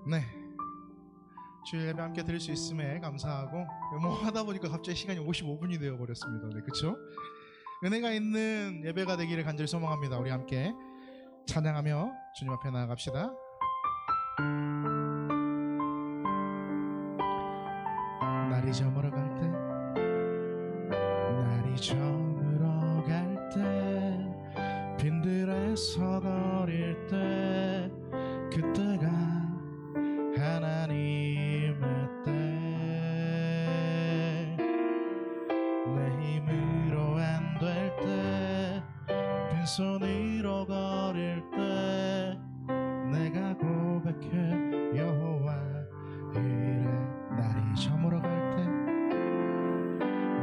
네, 주일 예배 함께 드릴 수 있음에 감사하고 뭐 하다 보니까 갑자기 시간이 55분이 되어 버렸습니다. 네, 그렇죠? 은혜가 있는 예배가 되기를 간절히 소망합니다. 우리 함께 찬양하며 주님 앞에 나아갑시다. 날이 저물어 갈 때, 날이 저물어 갈 때, 빈들에 서거릴 때, 그때가 하나님의 때, 내 힘으로 안 될 때, 빈손으로 거릴 때, 내가 고백해 여호와 이래. 날이 저물어 갈 때,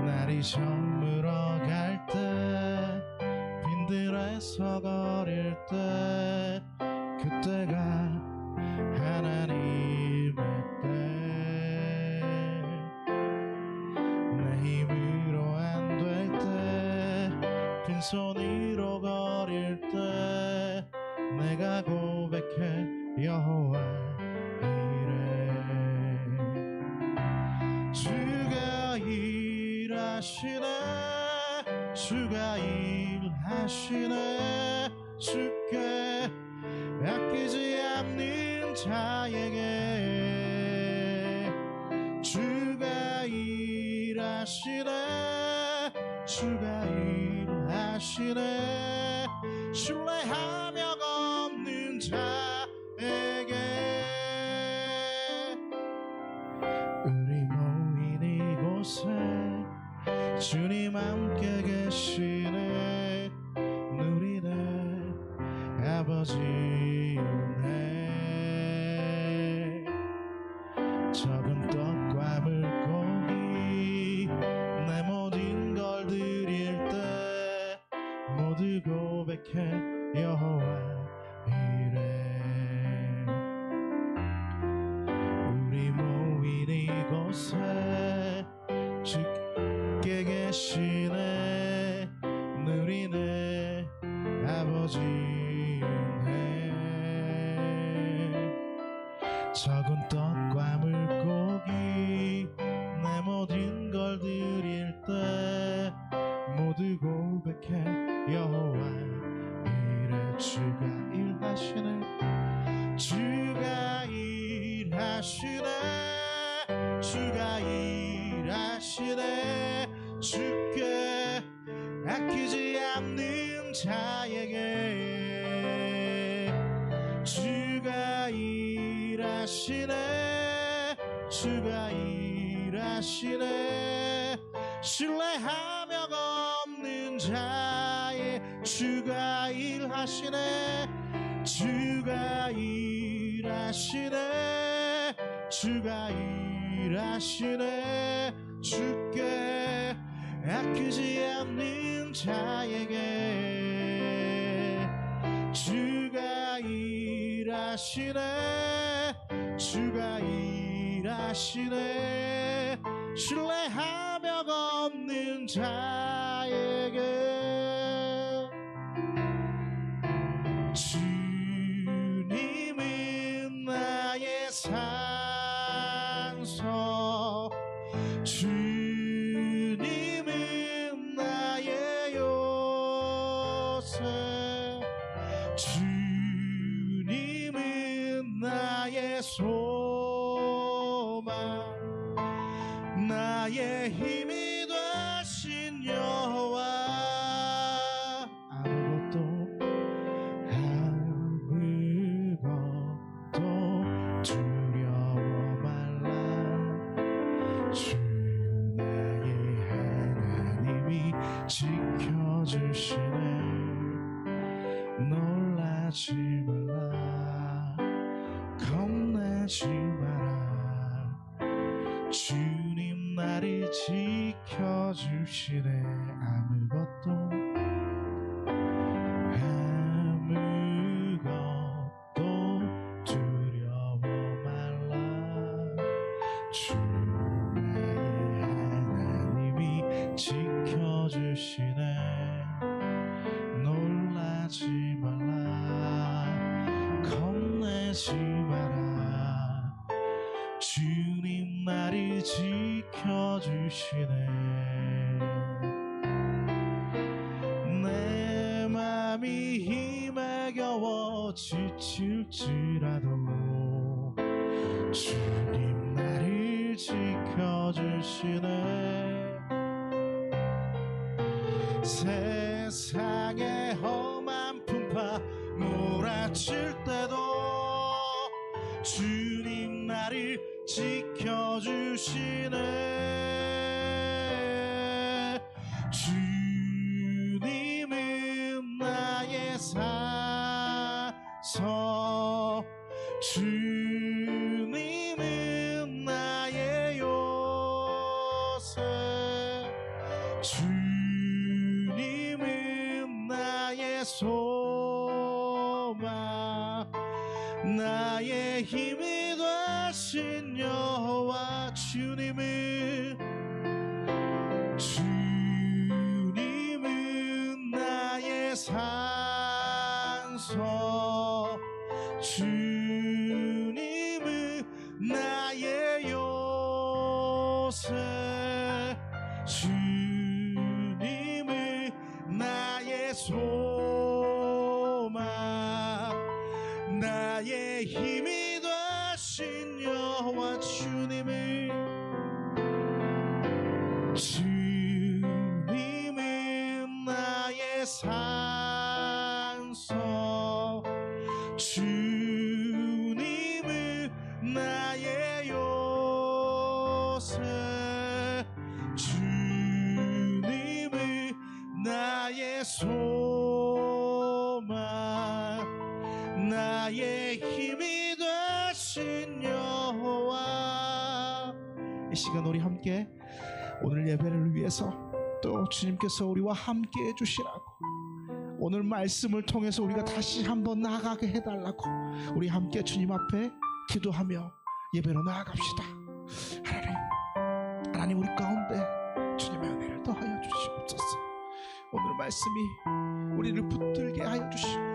날이 저물어 갈 때, 빈들에 서거릴 때, 그때가 하나님의 때, 내 힘으로 안 될 때, 빈손으로 거릴 때, 내가 고백해 여호와 이래. 주가 일하시네, 주가 일하시네, 주께 아끼지 않는 자에게. 주가 일하시네, 주가 일하시네, 신뢰하며 걷는 자에게. 우리 모인 이곳에 주님 함께 계시네, 누리네 아버지 은혜. 적은 떡과 물고기 내 모든 걸 드릴 때, 모두 고백해 여호와 이래. 우리 모인 이곳에 주께 계시네, 누리네 아버지 은혜. 적은 떡과 물고기 내 모든 걸 드릴 때, 모두 고백해 여호와 이래. 주가 일하시네, 주가 일하시네, 주가 일하시네, 주께 아끼지 않는 자에게. 주가 일하시네, 주가 일하시네, 신뢰하며 걷는 자의. 주가 일하시네, 주가 일하시네, 주가 일하시네, 주께 아끼지 않는 자에게. 주가 일하시네, 주가 일하시네, 신뢰하며 걷는 자에게. 주님은 나의 산소, 주님은 나의 요새, 주님은 나의 소망, 나의 힘이 되신 여호와. 아무것도 두려워 말라. 주 나의 하나님이 지켜주시네, 놀라지 말라, 겁내지 마라. 주님 나를 지켜주시네. 아무것도 두려워 말라. 주 나의 하나님이 지켜주시네, 놀라지 말라, 겁내지 마라. 지켜주시네. 내 맘이 힘에 겨워 지칠지라도 주님 나를 지켜주시네. 세상의 험한 풍파 몰아칠 때도 주님 나를 지켜주시네. 주님은 나의 산성, 주님은 나의 요새, 주님은 나의 소망, 나의 힘이 되신 여호와. 주님은 나의 산성, 주님은 나의 요새, 주님은 나의 소망, 나의 힘이 되신 여호와. 주님은 나의 산성, 주님은 나의 요새, 주님은 나의 소망, 나의 힘이 되신 여호와. 이 시간 우리 함께 오늘 예배를 위해서 또 주님께서 우리와 함께 해주시라고, 오늘 말씀을 통해서 우리가 다시 한번 나아가게 해달라고 우리 함께 주님 앞에 기도하며 예배로 나아갑시다. 하나님 우리 가운데 주님의 은혜를 더하여 주시옵소서. 오늘 말씀이 우리를 붙들게 하여 주시고,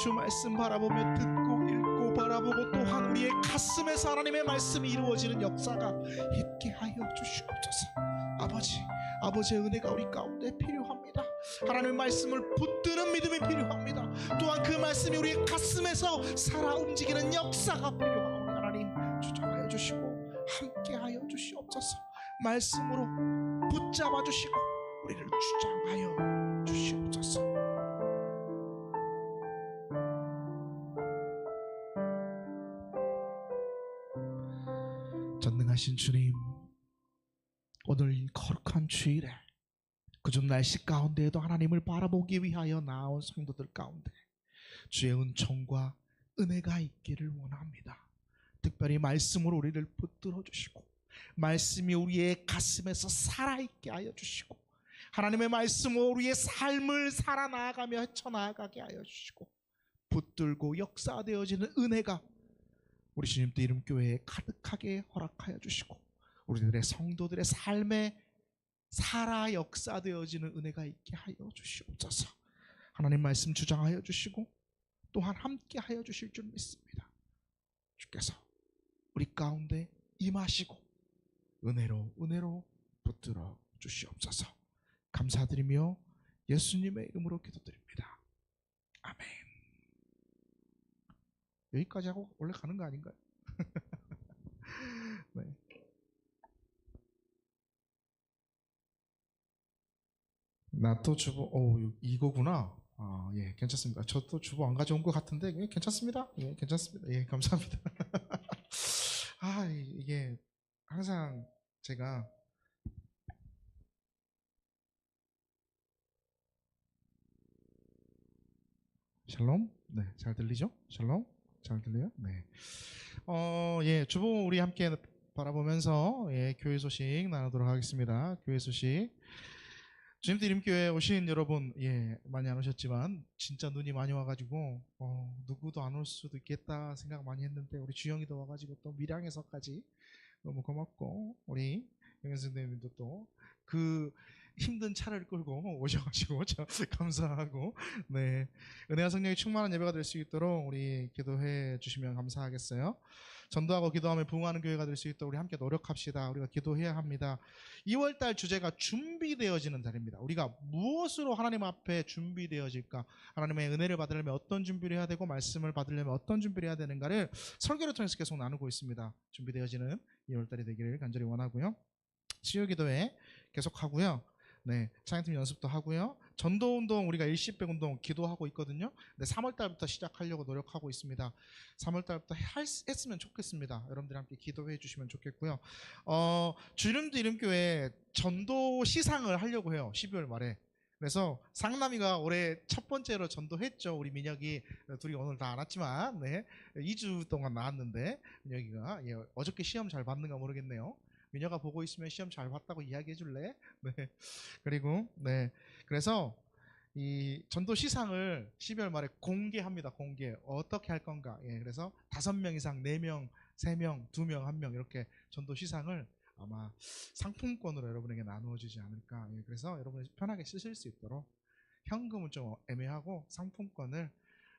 주 말씀 바라보며 듣고 읽고 바라보고 또한 우리의 가슴에서 하나님의 말씀이 이루어지는 역사가 있게 하여 주시옵소서. 아버지의 은혜가 우리 가운데 필요합니다. 하나님의 말씀을 붙드는 믿음이 필요합니다. 또한 그 말씀이 우리의 가슴에서 살아 움직이는 역사가 필요하오니 하나님 주장하여 주시고 함께하여 주시옵소서. 말씀으로 붙잡아 주시고 우리를 주장하여 주시옵소서. 전능하신 주님, 오늘 이 거룩한 주일에 그중 날씨 가운데에도 하나님을 바라보기 위하여 나온 성도들 가운데 주의 은총과 은혜가 있기를 원합니다. 특별히 말씀으로 우리를 붙들어 주시고 말씀이 우리의 가슴에서 살아있게 하여 주시고 하나님의 말씀으로 우리의 삶을 살아나가며 헤쳐나가게 하여 주시고 붙들고 역사되어지는 은혜가 우리 주님도 이름교회에 가득하게 허락하여 주시고 우리들의 성도들의 삶에 살아 역사되어지는 은혜가 있게 하여 주시옵소서. 하나님 말씀 주장하여 주시고 또한 함께 하여 주실 줄 믿습니다. 주께서 우리 가운데 임하시고 은혜로 붙들어 주시옵소서. 감사드리며 예수님의 이름으로 기도드립니다. 아멘. 여기까지 하고 원래 가는 거 아닌가요? 네. 나 또 주보, 이거구나. 아, 예, 괜찮습니다. 저 또 주보 안 가져온 것 같은데, 예, 괜찮습니다. 예, 괜찮습니다. 예, 감사합니다. 아, 이게 항상 제가 샬롬? 네, 잘 들리죠? 샬롬? 잘 들려요? 네. 예, 주보 우리 함께 바라보면서 예, 교회 소식 나누도록 하겠습니다. 교회 소식. 주님도 이름교회 오신 여러분, 예, 많이 안 오셨지만 진짜 눈이 많이 와가지고 누구도 안 올 수도 있겠다 생각 많이 했는데 우리 주영이도 와가지고 또 밀양에서까지 너무 고맙고 우리 영현 선생님도 또 그 힘든 차를 끌고 오셔가지고 참 감사하고 네 은혜와 성령이 충만한 예배가 될 수 있도록 우리 기도해 주시면 감사하겠어요. 전도하고 기도하며 부흥하는 교회가 될 수 있도록 우리 함께 노력합시다. 우리가 기도해야 합니다. 2월달 주제가 준비되어지는 달입니다. 우리가 무엇으로 하나님 앞에 준비되어질까? 하나님의 은혜를 받으려면 어떤 준비를 해야 되고 말씀을 받으려면 어떤 준비를 해야 되는가를 설교를 통해서 계속 나누고 있습니다. 준비되어지는 2월달이 되기를 간절히 원하고요. 치유기도회 계속하고요. 네, 찬양팀 연습도 하고요. 전도운동 우리가 일시백 운동 기도하고 있거든요. 네, 3월달부터 시작하려고 노력하고 있습니다. 3월달부터 했으면 좋겠습니다. 여러분들이 함께 기도해 주시면 좋겠고요. 주름도 이름교회 전도 시상을 하려고 해요. 12월 말에. 그래서 상남이가 올해 첫 번째로 전도했죠. 우리 민혁이 둘이 오늘 다 안 왔지만 네, 2주 동안 나왔는데 민혁이가 어저께 시험 잘 봤는가 모르겠네요. 민혁아 보고 있으면 시험 잘 봤다고 이야기해 줄래? 네. 그리고 네. 그래서 이 전도 시상을 12월 말에 공개합니다. 공개. 어떻게 할 건가? 예. 그래서 5명 이상, 4명, 3명, 2명, 1명 이렇게 전도 시상을 아마 상품권으로 여러분에게 나누어 주지 않을까. 예. 그래서 여러분이 편하게 쓰실 수 있도록 현금은 좀 애매하고 상품권을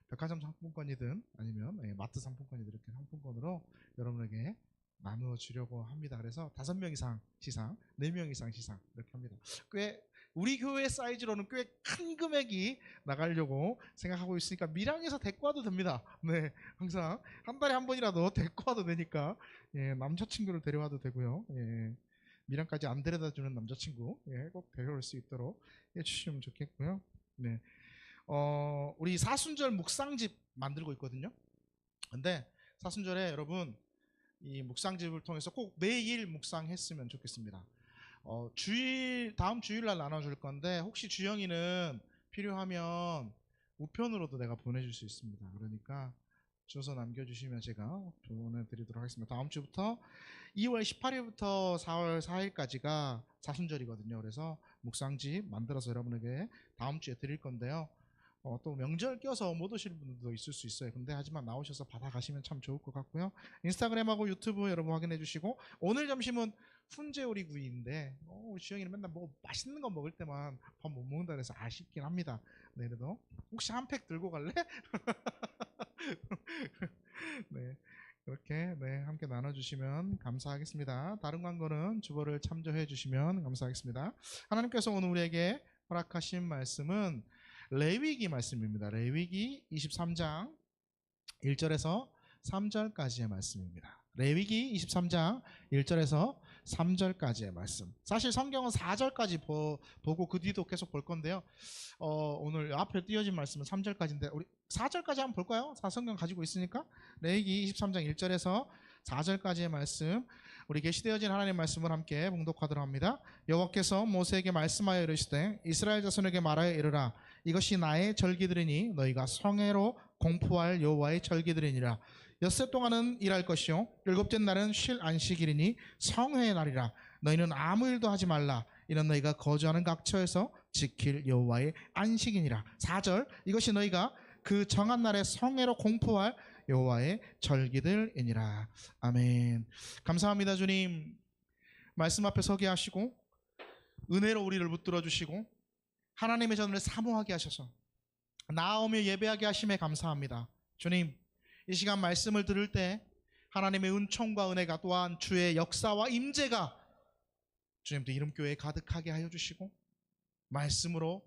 백화점 상품권이든 아니면 마트 상품권이든 이렇게 상품권으로 여러분에게 나누어 주려고 합니다. 그래서 5명 이상 시상, 4명 이상 시상 이렇게 합니다. 꽤 우리 교회 사이즈로는 꽤 큰 금액이 나가려고 생각하고 있으니까 밀양에서 데리고 와도 됩니다. 네, 항상 한 달에 한 번이라도 데리고 와도 되니까 예, 남자친구를 데려와도 되고요. 예, 밀양까지 안 데려다주는 남자친구 꼭 데려올 수 있도록 해주시면 좋겠고요. 네, 우리 사순절 묵상집 만들고 있거든요. 근데 사순절에 여러분 이 묵상집을 통해서 꼭 매일 묵상했으면 좋겠습니다. 다음 주일날 나눠줄 건데 혹시 주영이는 필요하면 우편으로도 내가 보내줄 수 있습니다. 그러니까 주소 남겨주시면 제가 보내드리도록 하겠습니다. 다음 주부터 2월 18일부터 4월 4일까지가 사순절이거든요. 그래서 묵상집 만들어서 여러분에게 다음 주에 드릴 건데요. 또 명절 껴서 못 오실 분들도 있을 수 있어요. 근데 하지만 나오셔서 받아가시면 참 좋을 것 같고요. 인스타그램하고 유튜브 여러분 확인해 주시고 오늘 점심은 훈제오리구이인데 주영이는 맨날 뭐 맛있는 거 먹을 때만 밥 못 먹는다 그래서 아쉽긴 합니다. 네, 그래도 혹시 한 팩 들고 갈래? 네, 그렇게 네, 함께 나눠주시면 감사하겠습니다. 다른 광고는 주보를 참조해 주시면 감사하겠습니다. 하나님께서 오늘 우리에게 허락하신 말씀은 레위기 말씀입니다. 레위기 23장 1절에서 3절까지의 말씀입니다. 레위기 23장 1절에서 3절까지의 말씀. 사실 성경은 4절까지 보고 그 뒤도 계속 볼 건데요. 오늘 앞에 띄어진 말씀은 3절까지인데 우리 4절까지 한번 볼까요? 성경 가지고 있으니까. 레위기 23장 1절에서 4절까지의 말씀, 우리 계시되어진 하나님의 말씀을 함께 봉독하도록 합니다. 여호와께서 모세에게 말씀하여 이르시되 이스라엘 자손에게 말하여 이르라. 이것이 나의 절기들이니 너희가 성회로 공포할 여호와의 절기들이니라. 엿새 동안은 일할 것이요 일곱째 날은 쉴 안식일이니 성회의 날이라. 너희는 아무 일도 하지 말라. 이는 너희가 거주하는 각처에서 지킬 여호와의 안식이니라. 4절, 이것이 너희가 그 정한 날에 성회로 공포할 여호와의 절기들이니라. 아멘. 감사합니다. 주님, 말씀 앞에 서게 하시고 은혜로 우리를 붙들어 주시고 하나님의 전을 사모하게 하셔서 나아오며 예배하게 하심에 감사합니다. 주님, 이 시간 말씀을 들을 때 하나님의 은총과 은혜가 또한 주의 역사와 임재가 주님도 이름교회에 가득하게 하여 주시고 말씀으로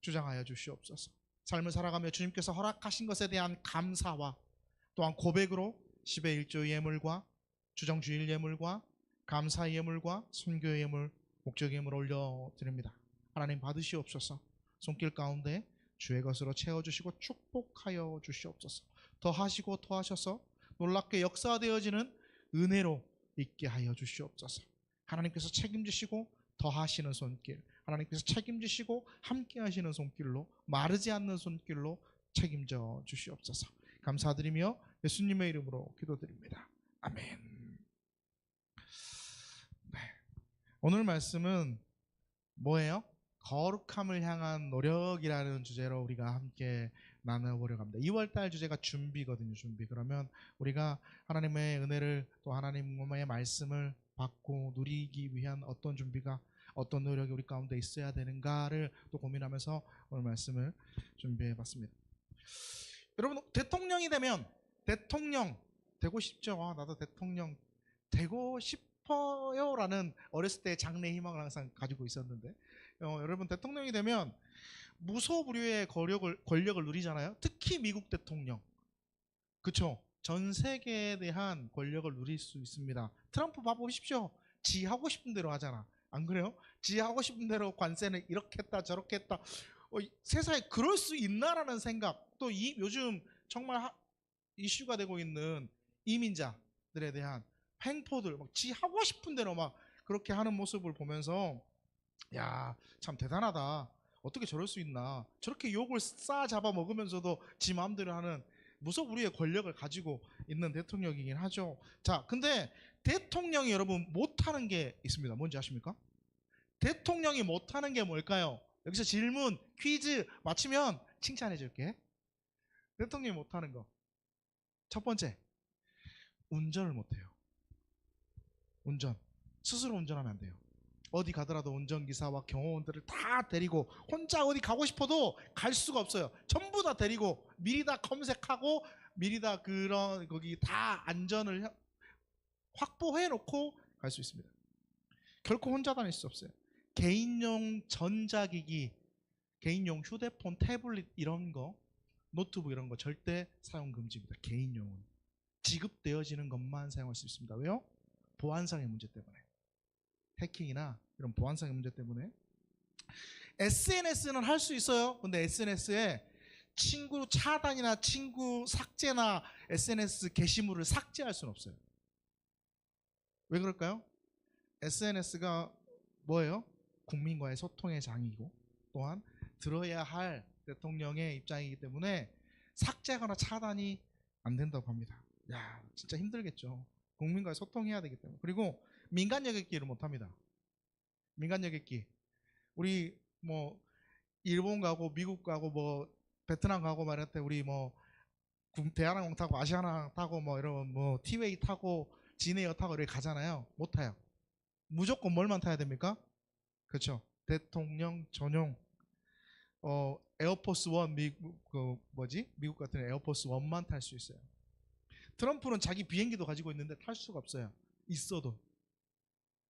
주장하여 주시옵소서. 삶을 살아가며 주님께서 허락하신 것에 대한 감사와 또한 고백으로 10의 1조 예물과 주정주일 예물과 감사 예물과 선교 예물, 목적 예물 올려드립니다. 하나님 받으시옵소서. 손길 가운데 주의 것으로 채워주시고 축복하여 주시옵소서. 더하시고 더하셔서 놀랍게 역사되어지는 은혜로 있게 하여 주시옵소서. 하나님께서 책임지시고 더하시는 손길, 하나님께서 책임지시고 함께 하시는 손길로, 마르지 않는 손길로 책임져 주시옵소서. 감사드리며 예수님의 이름으로 기도드립니다. 아멘. 네. 오늘 말씀은 뭐예요? 거룩함을 향한 노력이라는 주제로 우리가 함께 나눠보려고 합니다. 2월달 주제가 준비거든요. 준비. 그러면 우리가 하나님의 은혜를 또 하나님의 말씀을 받고 누리기 위한 어떤 준비가, 어떤 노력이 우리 가운데 있어야 되는가를 또 고민하면서 오늘 말씀을 준비해봤습니다. 여러분, 대통령이 되면 대통령 되고 싶죠. 나도 대통령 되고 싶어요라는 어렸을 때 장래 희망을 항상 가지고 있었는데, 여러분 대통령이 되면 무소불위의 권력을 누리잖아요. 특히 미국 대통령, 그쵸? 전 세계에 대한 권력을 누릴 수 있습니다. 트럼프 봐보십시오. 지 하고 싶은 대로 하잖아. 안 그래요? 지 하고 싶은 대로 관세는 이렇게 했다 저렇게 했다. 세상에 그럴 수 있나라는 생각. 또 요즘 정말 이슈가 되고 있는 이민자들에 대한 횡포들, 막 지 하고 싶은 대로 막 그렇게 하는 모습을 보면서 야, 참 대단하다. 어떻게 저럴 수 있나. 저렇게 욕을 싸잡아 먹으면서도 지 마음대로 하는 무소불위의 권력을 가지고 있는 대통령이긴 하죠. 자, 근데 대통령이 여러분 못하는 게 있습니다. 뭔지 아십니까? 대통령이 못하는 게 뭘까요? 여기서 질문, 퀴즈 맞히면 칭찬해 줄게. 대통령이 못하는 거. 첫 번째, 운전을 못해요. 운전. 스스로 운전하면 안 돼요. 어디 가더라도 운전기사와 경호원들을 다 데리고 혼자 어디 가고 싶어도 갈 수가 없어요. 전부 다 데리고 미리 다 검색하고 미리 다 거기 다 안전을 확보해 놓고 갈 수 있습니다. 결코 혼자 다닐 수 없어요. 개인용 전자기기, 개인용 휴대폰, 태블릿 이런 거, 노트북 이런 거 절대 사용 금지입니다. 개인용은 지급되어지는 것만 사용할 수 있습니다. 왜요? 보안상의 문제 때문에. 해킹이나 이런 보안상의 문제 때문에. SNS는 할 수 있어요. 근데 SNS에 친구 차단이나 친구 삭제나 SNS 게시물을 삭제할 수는 없어요. 왜 그럴까요? SNS가 뭐예요? 국민과의 소통의 장이고 또한 들어야 할 대통령의 입장이기 때문에 삭제하거나 차단이 안 된다고 합니다. 야, 진짜 힘들겠죠. 국민과의 소통해야 되기 때문에. 그리고 민간 여객기를 못합니다. 민간 여객기. 우리 뭐 일본 가고 미국 가고 뭐 베트남 가고 말할 때 우리 뭐 대한항공 타고 아시아나 타고 뭐 이런 뭐 티웨이 타고 진에어 타고 이렇게 가잖아요. 못 타요. 무조건 뭘만 타야 됩니까? 그렇죠. 대통령 전용 에어포스 원 미국 같은 에어포스 원만 탈 수 있어요. 트럼프는 자기 비행기도 가지고 있는데 탈 수가 없어요. 있어도.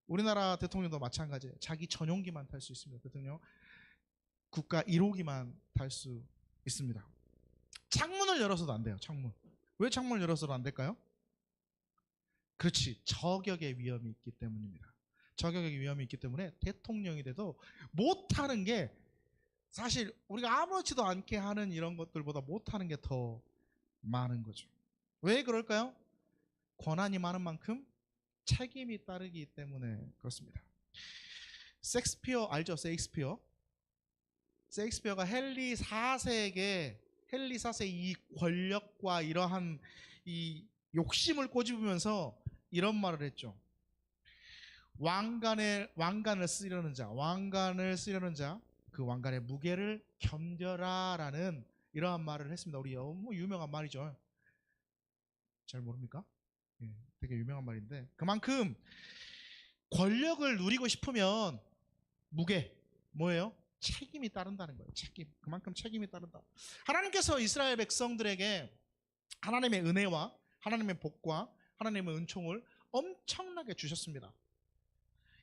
우리나라 대통령도 마찬가지예요. 자기 전용기만 탈 수 있습니다. 대통령 국가 1호기만 탈 수 있습니다. 창문을 열어서도 안 돼요. 창문. 왜 창문을 열어서도 안 될까요? 그렇지. 저격의 위험이 있기 때문입니다. 저격의 위험이 있기 때문에 대통령이 돼도 못하는 게 사실 우리가 아무렇지도 않게 하는 이런 것들보다 못하는 게 더 많은 거죠. 왜 그럴까요? 권한이 많은 만큼 책임이 따르기 때문에 그렇습니다. 셰익스피어 알죠? 셰익스피어가 헨리 4세에게 헨리 4세 이 권력과 이러한 이 욕심을 꼬집으면서 이런 말을 했죠. 왕관을 쓰려는 자, 그 왕관의 무게를 견뎌라라는 이러한 말을 했습니다. 우리 너무 유명한 말이죠. 잘 모릅니까? 예, 되게 유명한 말인데 그만큼 권력을 누리고 싶으면 무게 뭐예요? 책임이 따른다는 거예요. 그만큼 책임이 따른다. 하나님께서 이스라엘 백성들에게 하나님의 은혜와 하나님의 복과 하나님의 은총을 엄청나게 주셨습니다.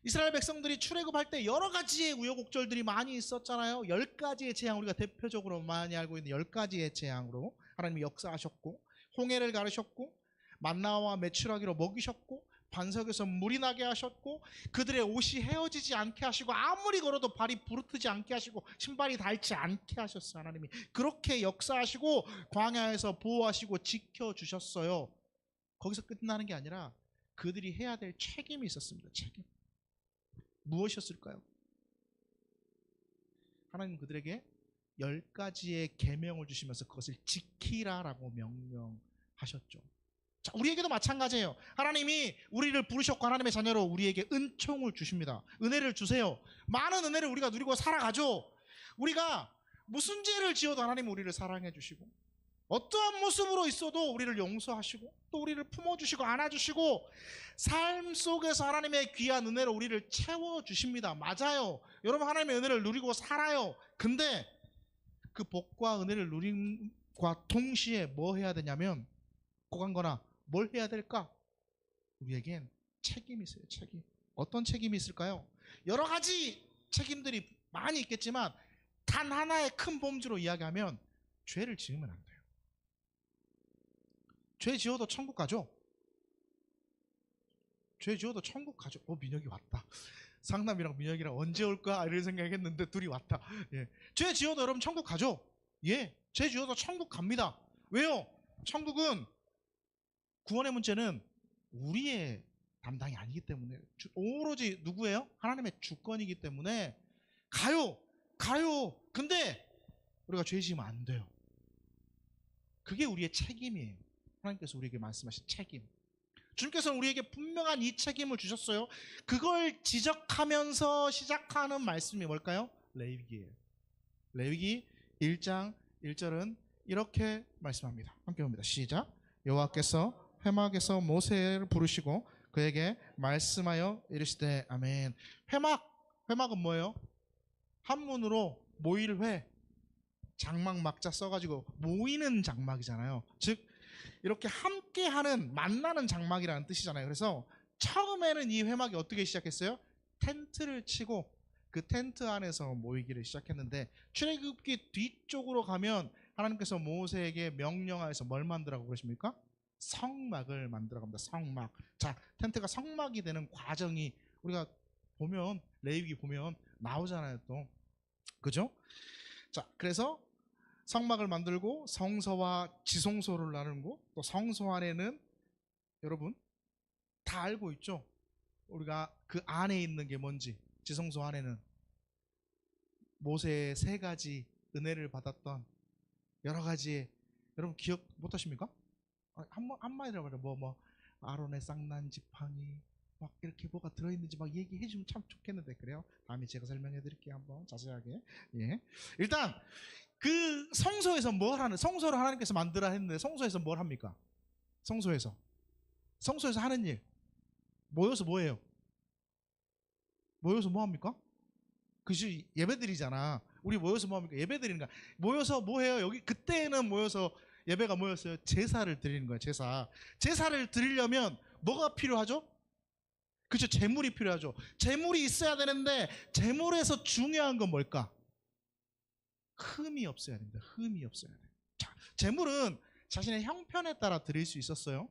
이스라엘 백성들이 출애굽할 때 여러 가지의 우여곡절들이 많이 있었잖아요. 10가지의 재앙, 우리가 대표적으로 많이 알고 있는 10가지의 재앙으로 하나님이 역사하셨고 홍해를 가르셨고 만나와 메추라기로 먹이셨고 반석에서 물이 나게 하셨고 그들의 옷이 헤어지지 않게 하시고 아무리 걸어도 발이 부르트지 않게 하시고 신발이 닳지 않게 하셨어요. 하나님이 그렇게 역사하시고 광야에서 보호하시고 지켜주셨어요. 거기서 끝나는 게 아니라 그들이 해야 될 책임이 있었습니다. 책임. 무엇이었을까요? 하나님 그들에게 10가지의 계명을 주시면서 그것을 지키라라고 명령하셨죠. 자, 우리에게도 마찬가지예요. 하나님이 우리를 부르셨고 하나님의 자녀로 우리에게 은총을 주십니다. 은혜를 주세요. 많은 은혜를 우리가 누리고 살아가죠. 우리가 무슨 죄를 지어도 하나님은 우리를 사랑해 주시고 어떠한 모습으로 있어도 우리를 용서하시고 또 우리를 품어주시고 안아주시고 삶 속에서 하나님의 귀한 은혜로 우리를 채워주십니다. 맞아요. 여러분 하나님의 은혜를 누리고 살아요. 근데 그 복과 은혜를 누림과 동시에 뭐 해야 되냐면 고강거나 뭘 해야 될까? 우리에겐 책임이 있어요. 책임. 어떤 책임이 있을까요? 여러 가지 책임들이 많이 있겠지만 단 하나의 큰 범주로 이야기하면 죄를 지으면 안 돼요. 죄 지어도 천국 가죠? 죄 지어도 천국 가죠. 민혁이 왔다. 상남이랑 민혁이랑 언제 올까? 이런 생각했는데 둘이 왔다. 예. 죄 지어도 여러분 천국 가죠? 예. 죄 지어도 천국 갑니다. 왜요? 천국은 구원의 문제는 우리의 담당이 아니기 때문에 오로지 누구예요? 하나님의 주권이기 때문에 가요. 근데 우리가 죄 지으면 안 돼요. 그게 우리의 책임이에요. 하나님께서 우리에게 말씀하신 책임. 주님께서는 우리에게 분명한 이 책임을 주셨어요. 그걸 지적하면서 시작하는 말씀이 뭘까요? 레위기예요. 레위기 1장 1절은 이렇게 말씀합니다. 함께 봅니다. 시작. 여호와께서 회막에서 모세를 부르시고 그에게 말씀하여 이르시되 아멘. 회막은 뭐예요? 한문으로 모일회, 장막 막자 써가지고 모이는 장막이잖아요. 즉 이렇게 함께하는 만나는 장막이라는 뜻이잖아요. 그래서 처음에는 이 회막이 어떻게 시작했어요? 텐트를 치고 그 텐트 안에서 모이기를 시작했는데 출애굽기 뒤쪽으로 가면 하나님께서 모세에게 명령하여서 뭘 만들라고 그러십니까? 성막을 만들어 갑니다. 성막. 자, 텐트가 성막이 되는 과정이 우리가 보면 레위기 보면 나오잖아요. 또 그죠? 자, 그래서 성막을 만들고 성소와 지성소를 나누고 또 성소 안에는 여러분 다 알고 있죠? 우리가 그 안에 있는 게 뭔지. 지성소 안에는 모세의 3가지 은혜를 받았던 여러 가지, 여러분 기억 못 하십니까? 한마디로 말해 아론의 쌍난 지팡이 막 이렇게 뭐가 들어있는지 막 얘기해 주면 참 좋겠는데. 그래요? 다음에 제가 설명해 드릴게요. 한번 자세하게. 예. 일단 그 성소에서 성소를 하나님께서 만들어 했는데 성소에서 뭘 합니까? 성소에서 하는 일 모여서 뭐예요? 모여서 뭐 합니까? 그지, 예배드리잖아. 우리 모여서 뭐 합니까? 예배드리는 거야. 모여서 뭐 해요? 여기 그때는 모여서 예배가 뭐였어요? 제사를 드리는 거야. 제사를 드리려면 뭐가 필요하죠? 그렇죠. 제물이 필요하죠. 제물이 있어야 되는데 제물에서 중요한 건 뭘까? 흠이 없어야 됩니다. 흠이 없어야 돼. 자, 제물은 자신의 형편에 따라 드릴 수 있었어요.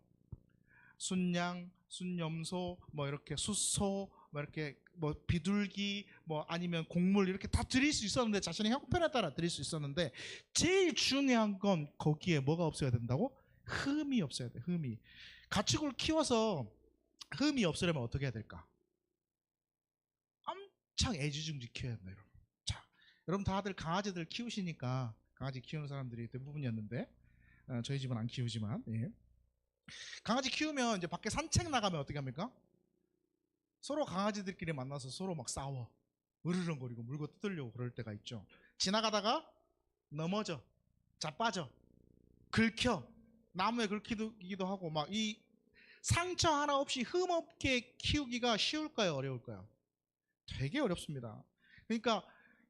순양, 순염소, 뭐 이렇게 숫소, 뭐 이렇게 뭐 비둘기, 뭐 아니면 곡물 이렇게 다 드릴 수 있었는데 자신의 형편에 따라 드릴 수 있었는데 제일 중요한 건 거기에 뭐가 없어야 된다고? 흠이 없어야 돼. 흠이. 가축을 키워서 흠이 없으려면 어떻게 해야 될까? 엄청 애지중지 키워야 된다, 여러분. 자, 여러분 다들 강아지들 키우시니까 강아지 키우는 사람들이 대부분이었는데 저희 집은 안 키우지만 예. 강아지 키우면 이제 밖에 산책 나가면 어떻게 합니까? 서로 강아지들끼리 만나서 서로 막 싸워. 으르렁거리고 물고 뜯으려고 그럴 때가 있죠. 지나가다가 넘어져, 자빠져, 긁혀, 나무에 긁히기도 하고 막 이 상처 하나 없이 흠 없게 키우기가 쉬울까요? 어려울까요? 되게 어렵습니다. 그러니까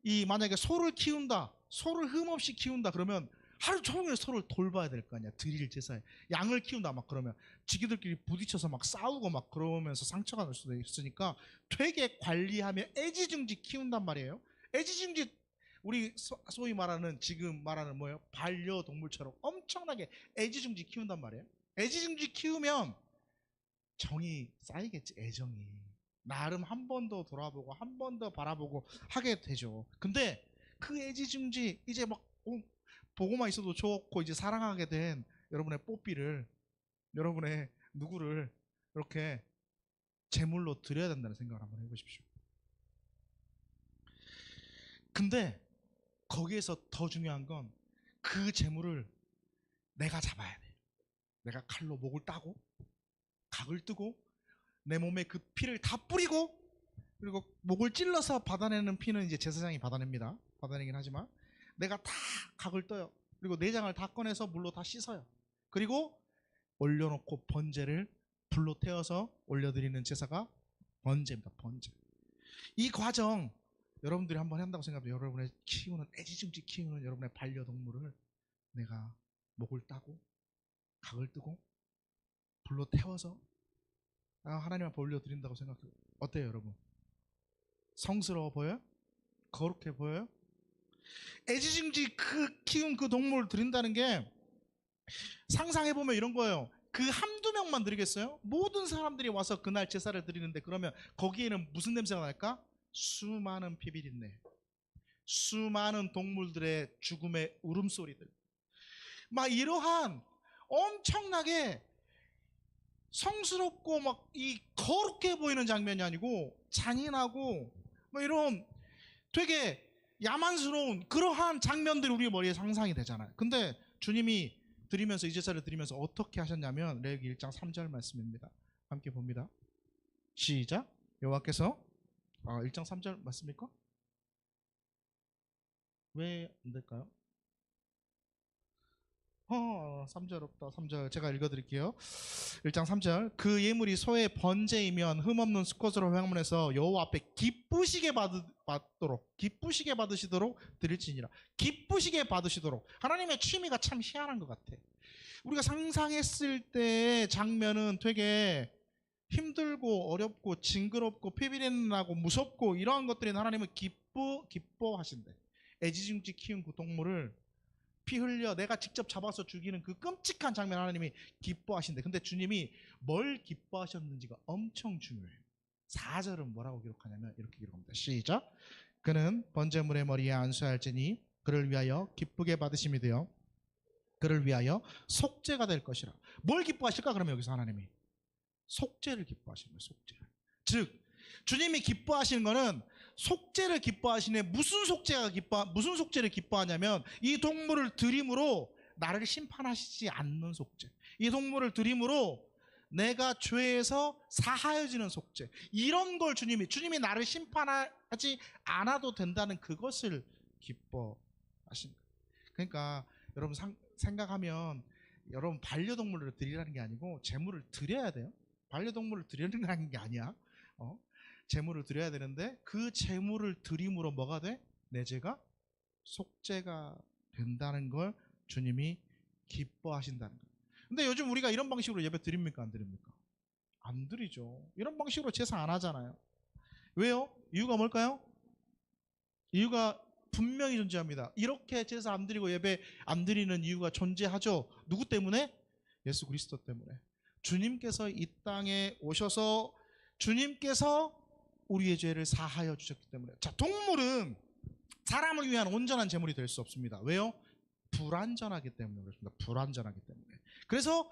이 만약에 소를 키운다, 소를 흠 없이 키운다 그러면 하루 종일 소를 돌봐야 될 거 아니야. 드릴 제사에. 양을 키운다 막 그러면 지기들끼리 부딪혀서 막 싸우고 막 그러면서 상처가 날 수도 있으니까 되게 관리하며 애지중지 키운단 말이에요. 애지중지, 우리 소위 말하는 지금 말하는 뭐예요? 반려동물처럼 엄청나게 애지중지 키운단 말이에요. 애지중지 키우면 정이 쌓이겠지. 애정이 나름 한 번 더 돌아보고 한 번 더 바라보고 하게 되죠. 근데 그 애지중지 이제 막 보고만 있어도 좋고 이제 사랑하게 된 여러분의 뽀삐를, 여러분의 누구를 이렇게 제물로 드려야 된다는 생각을 한번 해보십시오. 근데 거기에서 더 중요한 건 그 제물을 내가 잡아야 돼. 내가 칼로 목을 따고 각을 뜨고 내 몸에 그 피를 다 뿌리고, 그리고 목을 찔러서 받아내는 피는 이제 제사장이 받아냅니다. 받아내긴 하지만 내가 다 각을 떠요. 그리고 내장을 다 꺼내서 물로 다 씻어요. 그리고 올려놓고 번제를 불로 태워서 올려드리는 제사가 번제입니다. 번제. 이 과정 여러분들이 한번 한다고 생각해요. 여러분의 키우는, 애지중지 키우는 여러분의 반려동물을 내가 목을 따고 각을 뜨고 불로 태워서 하나님 앞에 올려드린다고 생각해요. 어때요 여러분? 성스러워 보여요? 거룩해 보여요? 애지중지 키운 그 동물을 드린다는 게 상상해보면 이런 거예요. 그 한두 명만 드리겠어요? 모든 사람들이 와서 그날 제사를 드리는데 그러면 거기에는 무슨 냄새가 날까? 수많은 피비린내, 수많은 동물들의 죽음의 울음소리들, 막 이러한 엄청나게 성스럽고 막 이 거룩해 보이는 장면이 아니고 잔인하고 뭐 이런 되게 야만스러운 그러한 장면들이 우리 머리에 상상이 되잖아요. 근데 주님이 드리면서 이 제사를 드리면서 어떻게 하셨냐면 레위기 1장 3절 말씀입니다. 함께 봅니다. 시작. 여호와께서 1장 3절 맞습니까? 왜 안 될까요? 3절 없다. 3절 제가 읽어드릴게요. 1장 3절. 그 예물이 소의 번제이면 흠없는 수컷으로 회망문에서 여호와 앞에 기쁘시게 받으시도록 드릴지니라. 기쁘시게 받으시도록. 하나님의 취미가 참 희한한 것 같아. 우리가 상상했을 때의 장면은 되게 힘들고 어렵고 징그럽고 피비린내나고 무섭고 이러한 것들이 하나님은 기뻐하신대. 애지중지 키운 그 동물을 피 흘려 내가 직접 잡아서 죽이는 그 끔찍한 장면 하나님이 기뻐하신대. 근데 주님이 뭘 기뻐하셨는지가 엄청 중요해요. 4절은 뭐라고 기록하냐면 이렇게 기록합니다. 시작. 그는 번제물의 머리에 안수할지니 그를 위하여 기쁘게 받으심이 되어 그를 위하여 속죄가 될 것이라. 뭘 기뻐하실까? 그러면 여기서 하나님이 속죄를 기뻐하시는 거예요. 속죄. 즉 주님이 기뻐하시는 거는 속죄를 기뻐하시네. 무슨 속죄를 기뻐하냐면 이 동물을 드림으로 나를 심판하시지 않는 속죄, 이 동물을 드림으로 내가 죄에서 사하여지는 속죄, 이런 걸 주님이 나를 심판하지 않아도 된다는 그것을 기뻐하신 거예요. 그러니까 여러분 생각하면 여러분 반려동물을 드리라는 게 아니고 제물을 드려야 돼요. 반려동물을 드리라는 게 아니야. 제물을 드려야 되는데 그 제물을 드림으로 뭐가 돼? 내 죄가 속죄가 된다는 걸 주님이 기뻐하신다는 거예요. 근데 요즘 우리가 이런 방식으로 예배 드립니까? 안 드립니까? 안 드리죠. 이런 방식으로 제사 안 하잖아요. 왜요? 이유가 뭘까요? 이유가 분명히 존재합니다. 이렇게 제사 안 드리고 예배 안 드리는 이유가 존재하죠. 누구 때문에? 예수 그리스도 때문에. 주님께서 이 땅에 오셔서 주님께서 우리의 죄를 사하여 주셨기 때문에. 자, 동물은 사람을 위한 온전한 제물이 될 수 없습니다. 왜요? 불완전하기 때문에 그렇습니다. 불완전하기 때문에. 그래서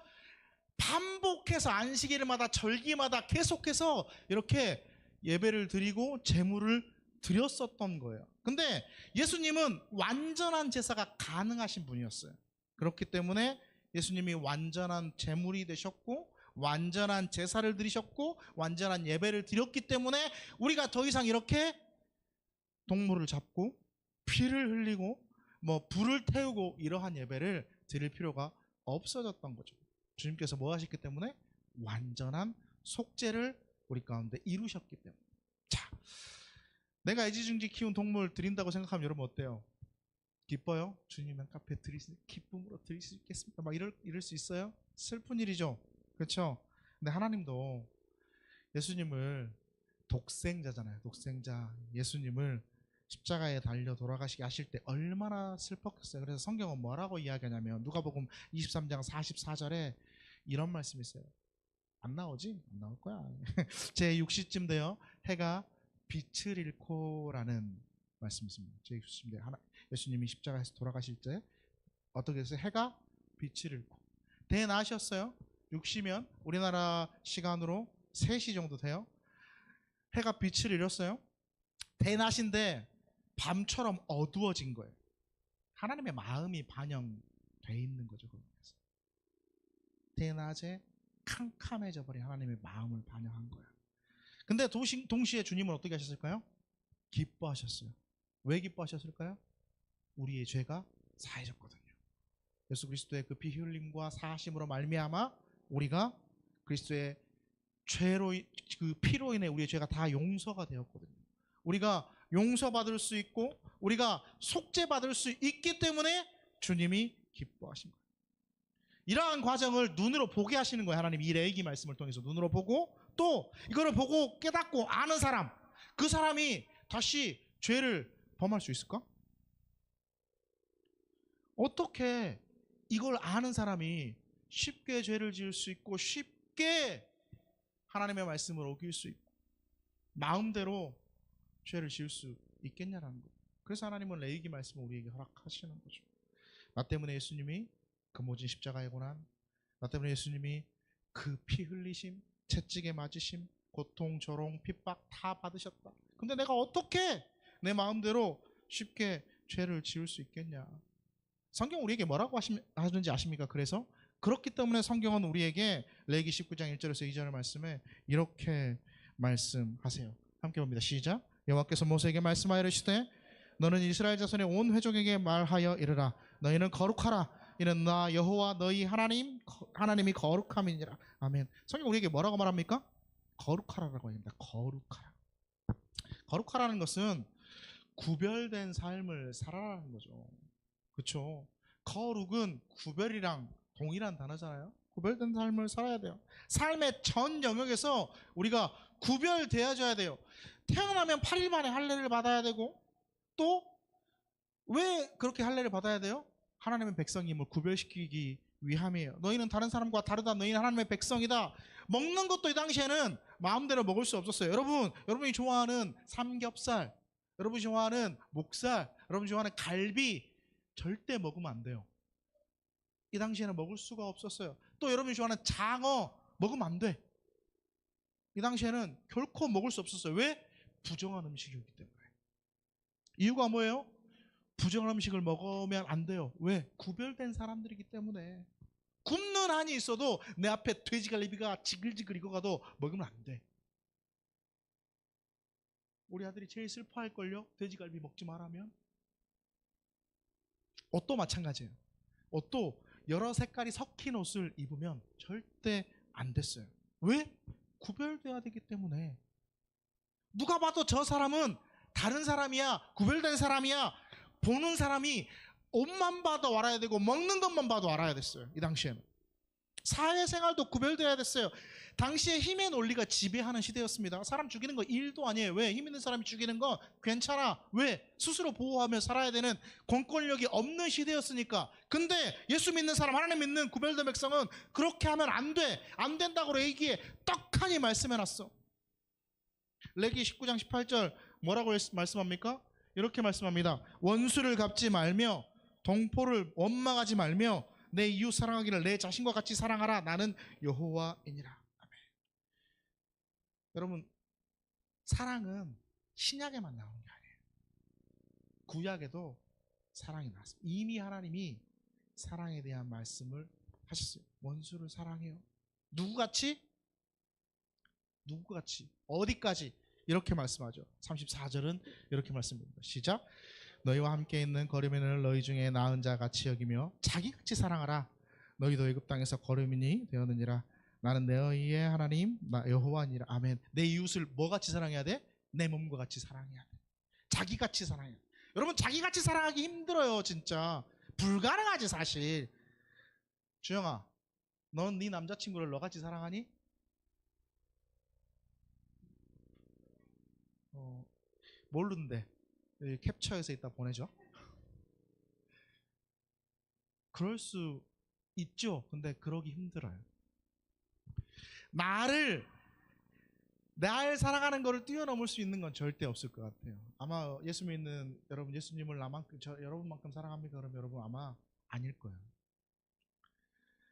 반복해서 안식일마다 절기마다 계속해서 이렇게 예배를 드리고 제물을 드렸었던 거예요. 근데 예수님은 완전한 제사가 가능하신 분이었어요. 그렇기 때문에 예수님이 완전한 제물이 되셨고 완전한 제사를 드리셨고 완전한 예배를 드렸기 때문에 우리가 더 이상 이렇게 동물을 잡고 피를 흘리고 뭐 불을 태우고 이러한 예배를 드릴 필요가 없어졌던 거죠. 주님께서 뭐 하셨기 때문에? 완전한 속죄를 우리 가운데 이루셨기 때문에. 자, 내가 애지중지 키운 동물 드린다고 생각하면 여러분 어때요? 기뻐요? 주님 앞에 기쁨으로 드릴 수 있겠습니까? 막 이럴 수 있어요? 슬픈 일이죠. 그렇죠? 근데 하나님도 예수님을 독생자잖아요. 독생자 예수님을 십자가에 달려 돌아가시게 하실 때 얼마나 슬펐겠어요. 그래서 성경은 뭐라고 이야기하냐면 누가복음 23장 44절에 이런 말씀이 있어요. 안 나오지? 안 나올 거야. 제 6시쯤 돼요. 해가 빛을 잃고라는 말씀이 있습니다. 제 6시쯤 돼요. 예수님이 십자가에서 돌아가실 때 어떻게 해서 해가 빛을 잃고 대낮이었어요. 6시면 우리나라 시간으로 3시 정도 돼요. 해가 빛을 잃었어요. 대낮인데 밤처럼 어두워진 거예요. 하나님의 마음이 반영돼 있는 거죠. 대낮에 캄캄해져 버린 하나님의 마음을 반영한 거예요. 근데 동시에 주님은 어떻게 하셨을까요? 기뻐하셨어요. 왜 기뻐하셨을까요? 우리의 죄가 사해졌거든요. 예수 그리스도의 그 피 흘림과 사하심으로 말미암아 우리가 그리스도의 그 피로 인해 우리의 죄가 다 용서가 되었거든요. 우리가 용서받을 수 있고 우리가 속죄받을 수 있기 때문에 주님이 기뻐하신 거예요. 이러한 과정을 눈으로 보게 하시는 거예요. 하나님 이 레위기 말씀을 통해서 눈으로 보고, 또 이거를 보고 깨닫고 아는 사람, 그 사람이 다시 죄를 범할 수 있을까? 어떻게 이걸 아는 사람이 쉽게 죄를 지을 수 있고 쉽게 하나님의 말씀을 어길 수 있고 마음대로 죄를 지을 수 있겠냐라는 거예요. 그래서 하나님은 레위기 말씀을 우리에게 허락하시는 거죠. 나 때문에 예수님이 그 모진 십자가에 고난, 나 때문에 예수님이 그 피 흘리심, 채찍에 맞으심, 고통, 조롱, 핍박 다 받으셨다. 근데 내가 어떻게 내 마음대로 쉽게 죄를 지을 수 있겠냐. 성경 우리에게 뭐라고 하는지 아십니까? 그래서 그렇기 때문에 성경은 우리에게 레위기 19장 1절에서 2절 말씀에 이렇게 말씀하세요. 함께 봅니다. 시작. 여호와께서 모세에게 말씀하여 이르시되 너는 이스라엘 자손의 온 회족에게 말하여 이르라. 너희는 거룩하라. 이는 나 여호와 너희 하나님이 거룩함이니라. 아멘. 성경 우리에게 뭐라고 말합니까? 거룩하라라고 합니다. 거룩하라. 거룩하라는 것은 구별된 삶을 살아라는 거죠. 그렇죠? 거룩은 구별이랑 동일한 단어잖아요. 구별된 삶을 살아야 돼요. 삶의 전 영역에서 우리가 구별되어져야 돼요. 태어나면 8일 만에 할례를 받아야 되고, 또 왜 그렇게 할례를 받아야 돼요? 하나님의 백성임을 구별시키기 위함이에요. 너희는 다른 사람과 다르다. 너희는 하나님의 백성이다. 먹는 것도 이 당시에는 마음대로 먹을 수 없었어요. 여러분이 좋아하는 삼겹살, 여러분이 좋아하는 목살, 여러분이 좋아하는 갈비 절대 먹으면 안 돼요. 이 당시에는 먹을 수가 없었어요. 또 여러분이 좋아하는 장어 먹으면 안 돼. 이 당시에는 결코 먹을 수 없었어요. 왜? 부정한 음식이었기 때문에. 이유가 뭐예요? 부정한 음식을 먹으면 안 돼요. 왜? 구별된 사람들이기 때문에. 굽는 한이 있어도 내 앞에 돼지갈비가 지글지글 익어가도 먹으면 안 돼. 우리 아들이 제일 슬퍼할걸요? 돼지갈비 먹지 말라면. 옷도 마찬가지예요. 옷도 여러 색깔이 섞인 옷을 입으면 절대 안 됐어요. 왜? 구별돼야 되기 때문에. 누가 봐도 저 사람은 다른 사람이야, 구별된 사람이야, 보는 사람이 옷만 봐도 알아야 되고 먹는 것만 봐도 알아야 됐어요. 이 당시에는 사회생활도 구별돼야 됐어요. 당시에 힘의 논리가 지배하는 시대였습니다. 사람 죽이는 거 일도 아니에요. 왜? 힘 있는 사람이 죽이는 거 괜찮아. 왜? 스스로 보호하며 살아야 되는 공권력이 없는 시대였으니까. 근데 예수 믿는 사람, 하나님 믿는 구별된 백성은 그렇게 하면 안 돼. 안 된다고 레위기에 떡하니 말씀해놨어. 레위기 19장 18절 뭐라고 말씀합니까? 이렇게 말씀합니다. 원수를 갚지 말며 동포를 원망하지 말며 내 이웃 사랑하기를 내 자신과 같이 사랑하라. 나는 여호와이니라. 아멘. 여러분, 사랑은 신약에만 나오는 게 아니에요. 구약에도 사랑이 나왔습니다. 이미 하나님이 사랑에 대한 말씀을 하셨어요. 원수를 사랑해요. 누구같이? 누구같이? 어디까지? 이렇게 말씀하죠. 34절은 이렇게 말씀합니다. 시작. 너희와 함께 있는 거류민을 너희 중에 나은 자 같이 여기며 자기같이 사랑하라. 너희도 애굽 땅에서 거류민이 되었느니라. 나는 너희의 하나님 나 여호와니라. 아멘. 내 이웃을 뭐같이 사랑해야 돼? 내 몸과 같이 사랑해야 돼. 자기같이 사랑해야 돼. 여러분, 자기같이 사랑하기 힘들어요. 진짜 불가능하지 사실. 주영아, 넌 네 남자친구를 너같이 사랑하니? 모르는데 캡처해서 이따 보내줘. 그럴 수 있죠. 근데 그러기 힘들어요. 날 사랑하는 거를 뛰어넘을 수 있는 건 절대 없을 것 같아요. 아마 예수 믿는 여러분, 예수님을 여러분만큼 사랑합니까? 그러면 여러분 아마 아닐 거예요.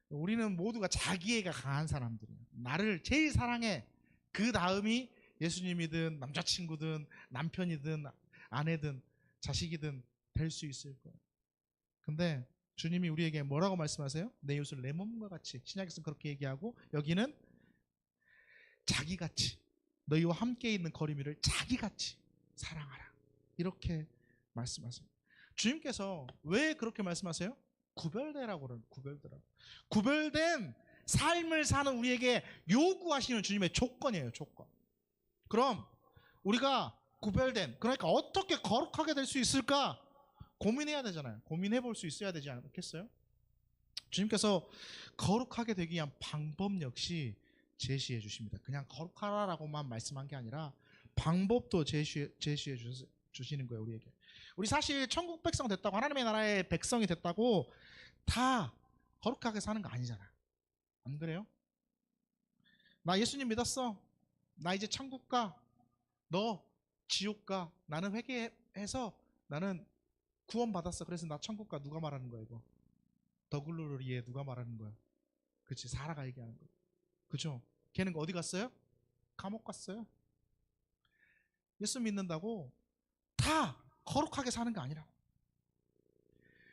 우리는 모두가 자기애가 강한 사람들이에요. 나를 제일 사랑해. 그 다음이 예수님이든 남자친구든 남편이든 아내든 자식이든 될 수 있을 거예요. 근데 주님이 우리에게 뭐라고 말씀하세요? 내 이웃을 내 몸과 같이. 신약에서는 그렇게 얘기하고, 여기는 자기같이, 너희와 함께 있는 거리미를 자기같이 사랑하라. 이렇게 말씀하세요. 주님께서 왜 그렇게 말씀하세요? 구별되라고 그래요. 구별된 삶을 사는 우리에게 요구하시는 주님의 조건이에요. 조건. 그럼 우리가 구별된, 그러니까 어떻게 거룩하게 될 수 있을까 고민해야 되잖아요. 고민해 볼 수 있어야 되지 않겠어요? 주님께서 거룩하게 되기 위한 방법 역시 제시해 주십니다. 그냥 거룩하라라고만 말씀한 게 아니라 방법도 제시해 주시는 거예요, 우리에게. 우리 사실 천국 백성 됐다고, 하나님의 나라의 백성이 됐다고 다 거룩하게 사는 거 아니잖아. 안 그래요? 나 예수님 믿었어. 나 이제 천국 가. 너 지옥 가. 나는 회개해서 나는 구원 받았어. 그래서 나 천국 가. 누가 말하는 거야 이거? 더글로리에 누가 말하는 거야? 그치, 사라가 얘기하는 거. 그죠? 걔는 어디 갔어요? 감옥 갔어요. 예수 믿는다고 다 거룩하게 사는 거 아니라고.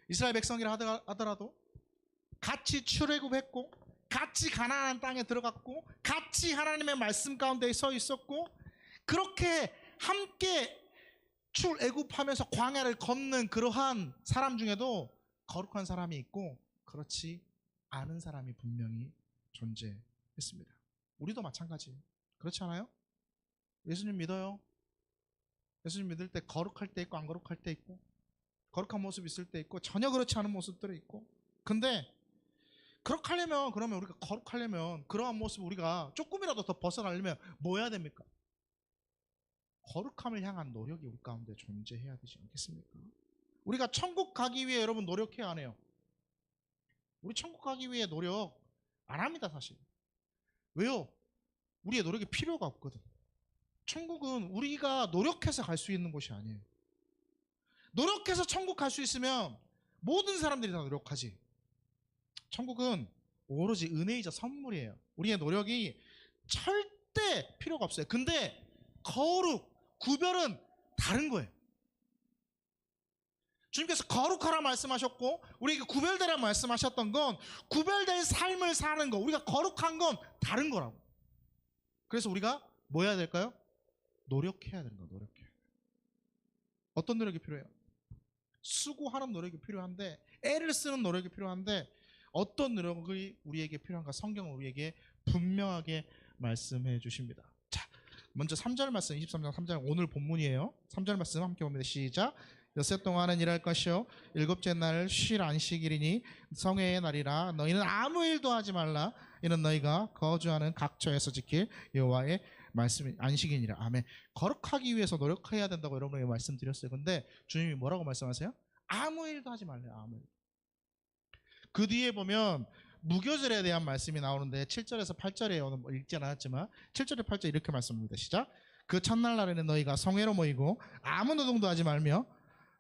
이스라엘 백성이라 하더라도 같이 출애굽했고, 같이 가나안 땅에 들어갔고, 같이 하나님의 말씀 가운데 서 있었고, 그렇게 함께 출애굽하면서 광야를 걷는 그러한 사람 중에도 거룩한 사람이 있고 그렇지 않은 사람이 분명히 존재했습니다. 우리도 마찬가지. 그렇지 않아요? 예수님 믿어요. 예수님 믿을 때 거룩할 때 있고 안 거룩할 때 있고, 거룩한 모습 있을 때 있고 전혀 그렇지 않은 모습들이 있고. 근데 그렇게 하려면, 그러면 우리가 거룩하려면, 그러한 모습 우리가 조금이라도 더 벗어나려면 뭐 해야 됩니까? 거룩함을 향한 노력이 우리 가운데 존재해야 되지 않겠습니까? 우리가 천국 가기 위해 여러분 노력해야 안 해요? 우리 천국 가기 위해 노력 안 합니다 사실. 왜요? 우리의 노력이 필요가 없거든. 천국은 우리가 노력해서 갈 수 있는 곳이 아니에요. 노력해서 천국 갈 수 있으면 모든 사람들이 다 노력하지. 천국은 오로지 은혜이자 선물이에요. 우리의 노력이 절대 필요가 없어요. 근데 거룩, 구별은 다른 거예요. 주님께서 거룩하라 말씀하셨고 우리에게 구별되라 말씀하셨던 건 구별된 삶을 사는 거, 우리가 거룩한 건 다른 거라고. 그래서 우리가 뭐 해야 될까요? 노력해야 되는 거예요. 노력해야 돼요. 어떤 노력이 필요해요? 수고하는 노력이 필요한데, 애를 쓰는 노력이 필요한데, 어떤 노력이 우리에게 필요한가 성경은 우리에게 분명하게 말씀해 주십니다. 자, 먼저 3절 말씀, 23장 3절 오늘 본문이에요. 3절 말씀 함께 봅니다. 시작. 엿새 동안은 일할 것이요 일곱째 날 쉴 안식일이니 성회의 날이라 너희는 아무 일도 하지 말라. 이는 너희가 거주하는 각처에서 지킬 여호와의 말씀이 안식이니라. 아멘. 거룩하기 위해서 노력해야 된다고 여러분에게 말씀드렸어요. 근데 주님이 뭐라고 말씀하세요? 아무 일도 하지 말래요. 아무 일. 그 뒤에 보면 무교절에 대한 말씀이 나오는데 7절에서 8절에 오늘 읽지 않았지만 7절에 8절 이렇게 말씀합니다. 시작. 그 첫날 날에는 너희가 성회로 모이고 아무 노동도 하지 말며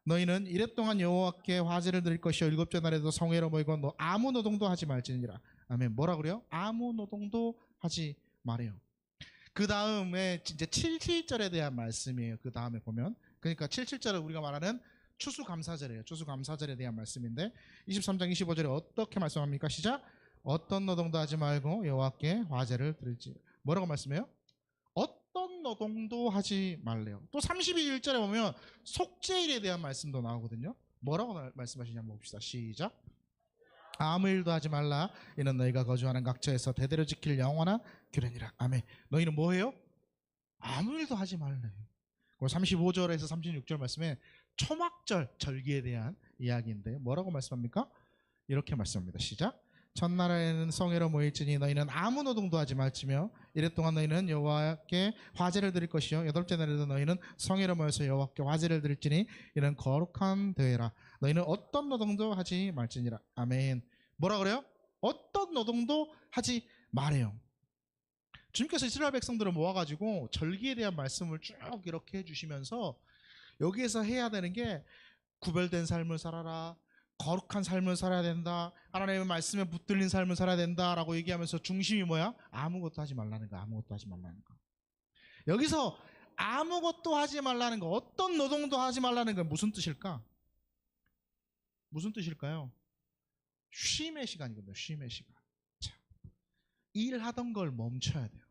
너희는 이랫 동안 여호와께 화제를 드릴 것이요 일곱째 날에도 성회로 모이고 너 아무 노동도 하지 말지니라. 아멘. 뭐라 그래요? 아무 노동도 하지 말아요. 그 다음에 이제 7절에 대한 말씀이에요. 그 다음에 보면, 그러니까 7절은 우리가 말하는 추수감사절이에요. 추수감사절에 대한 말씀인데 23장 25절에 어떻게 말씀합니까? 시작. 어떤 노동도 하지 말고 여호와께 화제를 드릴지. 뭐라고 말씀해요? 어떤 노동도 하지 말래요. 또 31절에 보면 속죄일에 대한 말씀도 나오거든요. 뭐라고 말씀하시는지 한번 봅시다. 시작. 아무 일도 하지 말라. 이는 너희가 거주하는 각처에서 대대로 지킬 영원한 규례니라. 아멘. 너희는 뭐해요? 아무 일도 하지 말래. 35절에서 36절 말씀에 초막절 절기에 대한 이야기인데 뭐라고 말씀합니까? 이렇게 말씀합니다. 시작. 첫날에는 성회로 모일지니 너희는 아무 노동도 하지 말지며 이랫 동안 너희는 여호와께 화제를 드릴 것이요 여덟째 날에도 너희는 성회로 모여서 여호와께 화제를 드릴지니 이는 거룩한 대회라. 너희는 어떤 노동도 하지 말지니라. 아멘. 뭐라 그래요? 어떤 노동도 하지 말아요. 주님께서 이스라엘 백성들을 모아가지고 절기에 대한 말씀을 쭉 이렇게 해주시면서 여기에서 해야 되는 게 구별된 삶을 살아라, 거룩한 삶을 살아야 된다, 하나님의 말씀에 붙들린 삶을 살아야 된다라고 얘기하면서 중심이 뭐야? 아무것도 하지 말라는 거. 아무것도 하지 말라는 거. 여기서 아무것도 하지 말라는 거, 어떤 노동도 하지 말라는 건 무슨 뜻일까? 무슨 뜻일까요? 쉼의 시간이거든요. 쉼의 시간. 자, 일하던 걸 멈춰야 돼요.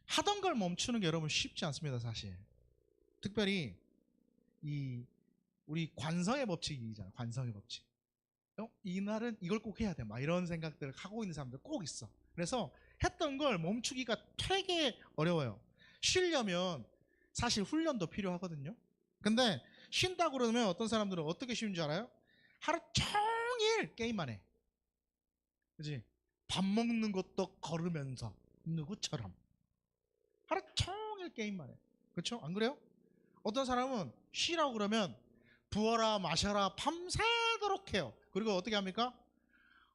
하던 걸 멈추는 게 여러분 쉽지 않습니다. 사실 특별히 우리 관성의 법칙이잖아요. 관성의 법칙. 이날은 이걸 꼭 해야 돼. 막 이런 생각들을 하고 있는 사람들 꼭 있어. 그래서 했던 걸 멈추기가 되게 어려워요. 쉬려면 사실 훈련도 필요하거든요. 근데 쉰다고 그러면 어떤 사람들은 어떻게 쉬는 줄 알아요? 하루 종일 종일 게임만 해. 그지? 밥 먹는 것도 걸으면서 누구처럼 하루 종일 게임만 해. 그렇죠? 안 그래요? 어떤 사람은 쉬라고 그러면 부어라 마셔라 밤새도록 해요. 그리고 어떻게 합니까?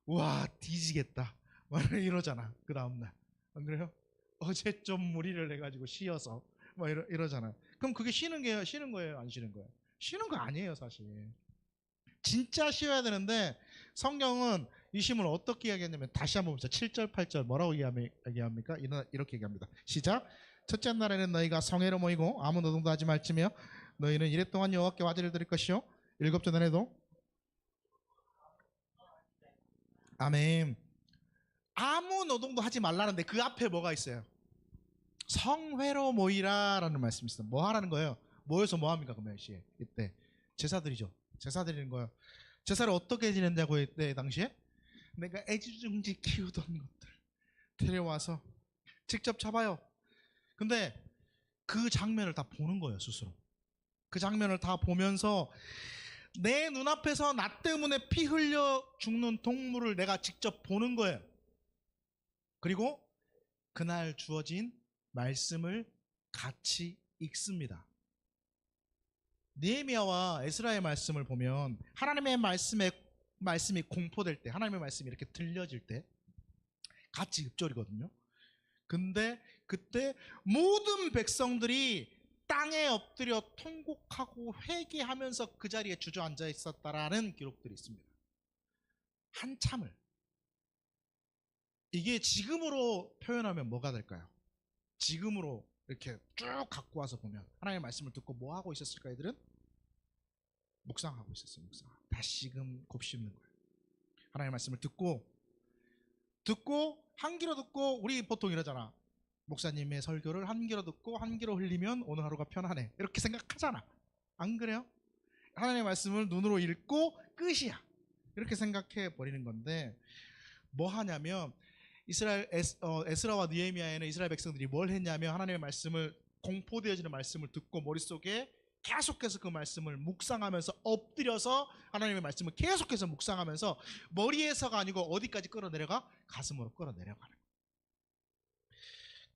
와 뒤지겠다 막 이러잖아. 그 다음날. 안 그래요? 어제 좀 무리를 해가지고 쉬어서 막 이러잖아. 그럼 그게 쉬는 거예요? 안 쉬는 거예요? 쉬는 거 아니에요 사실. 진짜 쉬어야 되는데 성경은 이 쉼을 어떻게 이야기했냐면 다시 한번 봅시다. 7절 8절 뭐라고 얘기합니까? 이렇게 얘기합니다. 시작. 첫째 날에는 너희가 성회로 모이고 아무 노동도 하지 말지며 너희는 이래 동안 여호와께 화제를 드릴 것이요 일곱째 날에도 아멘. 아무 노동도 하지 말라는데 그 앞에 뭐가 있어요? 성회로 모이라라는 말씀이 있어요. 뭐 하라는 거예요? 모여서 뭐 합니까? 그러면 이때 제사 드리죠. 제사 드리는 거예요. 제사를 어떻게 지낸다고 했대 당시에? 내가 애지중지 키우던 것들 데려와서 직접 잡아요. 근데 그 장면을 다 보는 거예요 스스로. 그 장면을 다 보면서 내 눈앞에서 나 때문에 피 흘려 죽는 동물을 내가 직접 보는 거예요. 그리고 그날 주어진 말씀을 같이 읽습니다. 느헤미야와 에스라의 말씀을 보면 하나님의 말씀이 공포될 때, 하나님의 말씀이 이렇게 들려질 때 같이 읊조리거든요. 근데 그때 모든 백성들이 땅에 엎드려 통곡하고 회개하면서 그 자리에 주저앉아 있었다라는 기록들이 있습니다. 한참을. 이게 지금으로 표현하면 뭐가 될까요? 지금으로 이렇게 쭉 갖고 와서 보면 하나님의 말씀을 듣고 뭐 하고 있었을까? 애들은 묵상하고 있었어요. 묵상. 다시금 곱씹는 거예요. 하나님의 말씀을 듣고 한 귀로 듣고, 우리 보통 이러잖아. 목사님의 설교를 한 귀로 듣고 한 귀로 흘리면 오늘 하루가 편하네, 이렇게 생각하잖아. 안 그래요? 하나님의 말씀을 눈으로 읽고 끝이야, 이렇게 생각해 버리는 건데, 뭐 하냐면 에스라와 느헤미야에는 이스라엘 백성들이 뭘 했냐면 하나님의 말씀을, 공포되어지는 말씀을 듣고 머릿속에 계속해서 그 말씀을 묵상하면서 엎드려서 하나님의 말씀을 계속해서 묵상하면서 머리에서가 아니고 어디까지 끌어내려가? 가슴으로 끌어내려가는 거예요.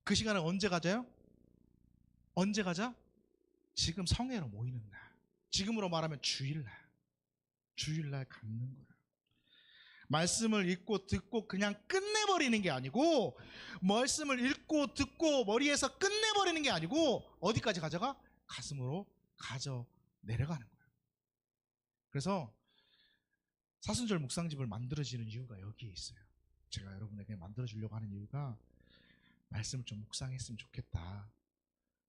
그 시간을 언제 가져요? 언제 가자? 지금 성회로 모이는 날. 지금으로 말하면 주일날 갖는 거예요. 말씀을 읽고 듣고 그냥 끝내버리는 게 아니고, 말씀을 읽고 듣고 머리에서 끝내버리는 게 아니고 어디까지 가져가? 가슴으로 가져 내려가는 거예요. 그래서 사순절 묵상집을 만들어지는 이유가 여기에 있어요. 제가 여러분에게 만들어주려고 하는 이유가 말씀을 좀 묵상했으면 좋겠다.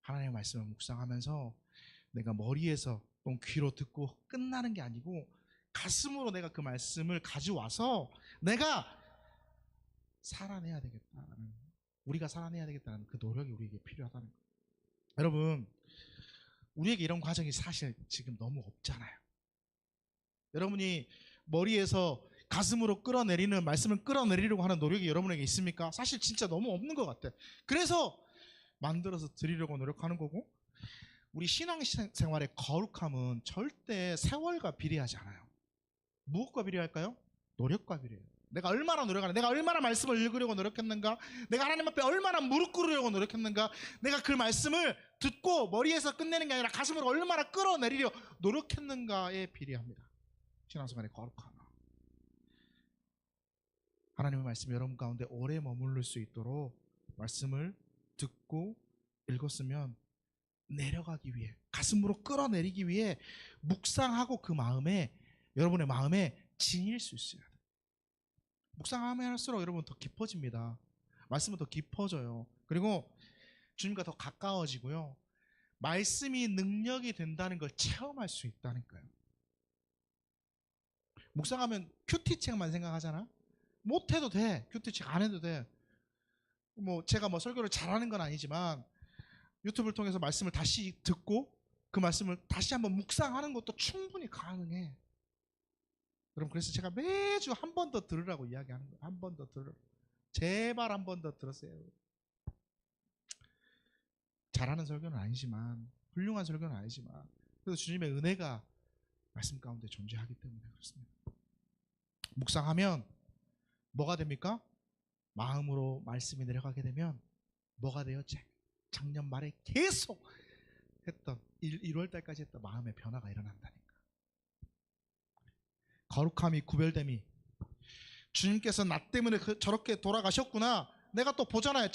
하나님의 말씀을 묵상하면서 내가 머리에서 또 귀로 듣고 끝나는 게 아니고 가슴으로 내가 그 말씀을 가져와서 내가 살아내야 되겠다는, 우리가 살아내야 되겠다는 그 노력이 우리에게 필요하다는 거예요. 여러분, 우리에게 이런 과정이 사실 지금 너무 없잖아요. 여러분이 머리에서 가슴으로 끌어내리는, 말씀을 끌어내리려고 하는 노력이 여러분에게 있습니까? 사실 진짜 너무 없는 것 같아요. 그래서 만들어서 드리려고 노력하는 거고, 우리 신앙생활의 거룩함은 절대 세월과 비례하지 않아요. 무엇과 비례할까요? 노력과 비례해요. 내가 얼마나 노력하는가, 내가 얼마나 말씀을 읽으려고 노력했는가, 내가 하나님 앞에 얼마나 무릎 꿇으려고 노력했는가, 내가 그 말씀을 듣고 머리에서 끝내는 게 아니라 가슴으로 얼마나 끌어내리려 노력했는가에 비례합니다. 신앙생활의 거룩함. 하나님의 말씀이 여러분 가운데 오래 머무를 수 있도록 말씀을 듣고 읽었으면 내려가기 위해, 가슴으로 끌어내리기 위해 묵상하고 그 마음에, 여러분의 마음에 지닐 수 있어야 돼요. 묵상하면 할수록 여러분 더 깊어집니다. 말씀은 더 깊어져요. 그리고 주님과 더 가까워지고요. 말씀이 능력이 된다는 걸 체험할 수 있다는 거예요. 묵상하면 큐티책만 생각하잖아. 못해도 돼. 큐티책 안 해도 돼. 제가 설교를 잘하는 건 아니지만 유튜브를 통해서 말씀을 다시 듣고 그 말씀을 다시 한번 묵상하는 것도 충분히 가능해. 여러분, 그래서 제가 매주 한 번 더 들으라고 이야기하는 거예요. 한 번 더 들으라고. 제발 한 번 더 들으세요. 잘하는 설교는 아니지만, 훌륭한 설교는 아니지만, 그래서 주님의 은혜가 말씀 가운데 존재하기 때문에 그렇습니다. 묵상하면 뭐가 됩니까? 마음으로 말씀이 내려가게 되면 뭐가 돼요? 작년 말에 계속 했던 1월 달까지 했던 마음의 변화가 일어난다니까. 거룩함이 구별됨이, 주님께서 나 때문에 저렇게 돌아가셨구나. 내가 또 보잖아요.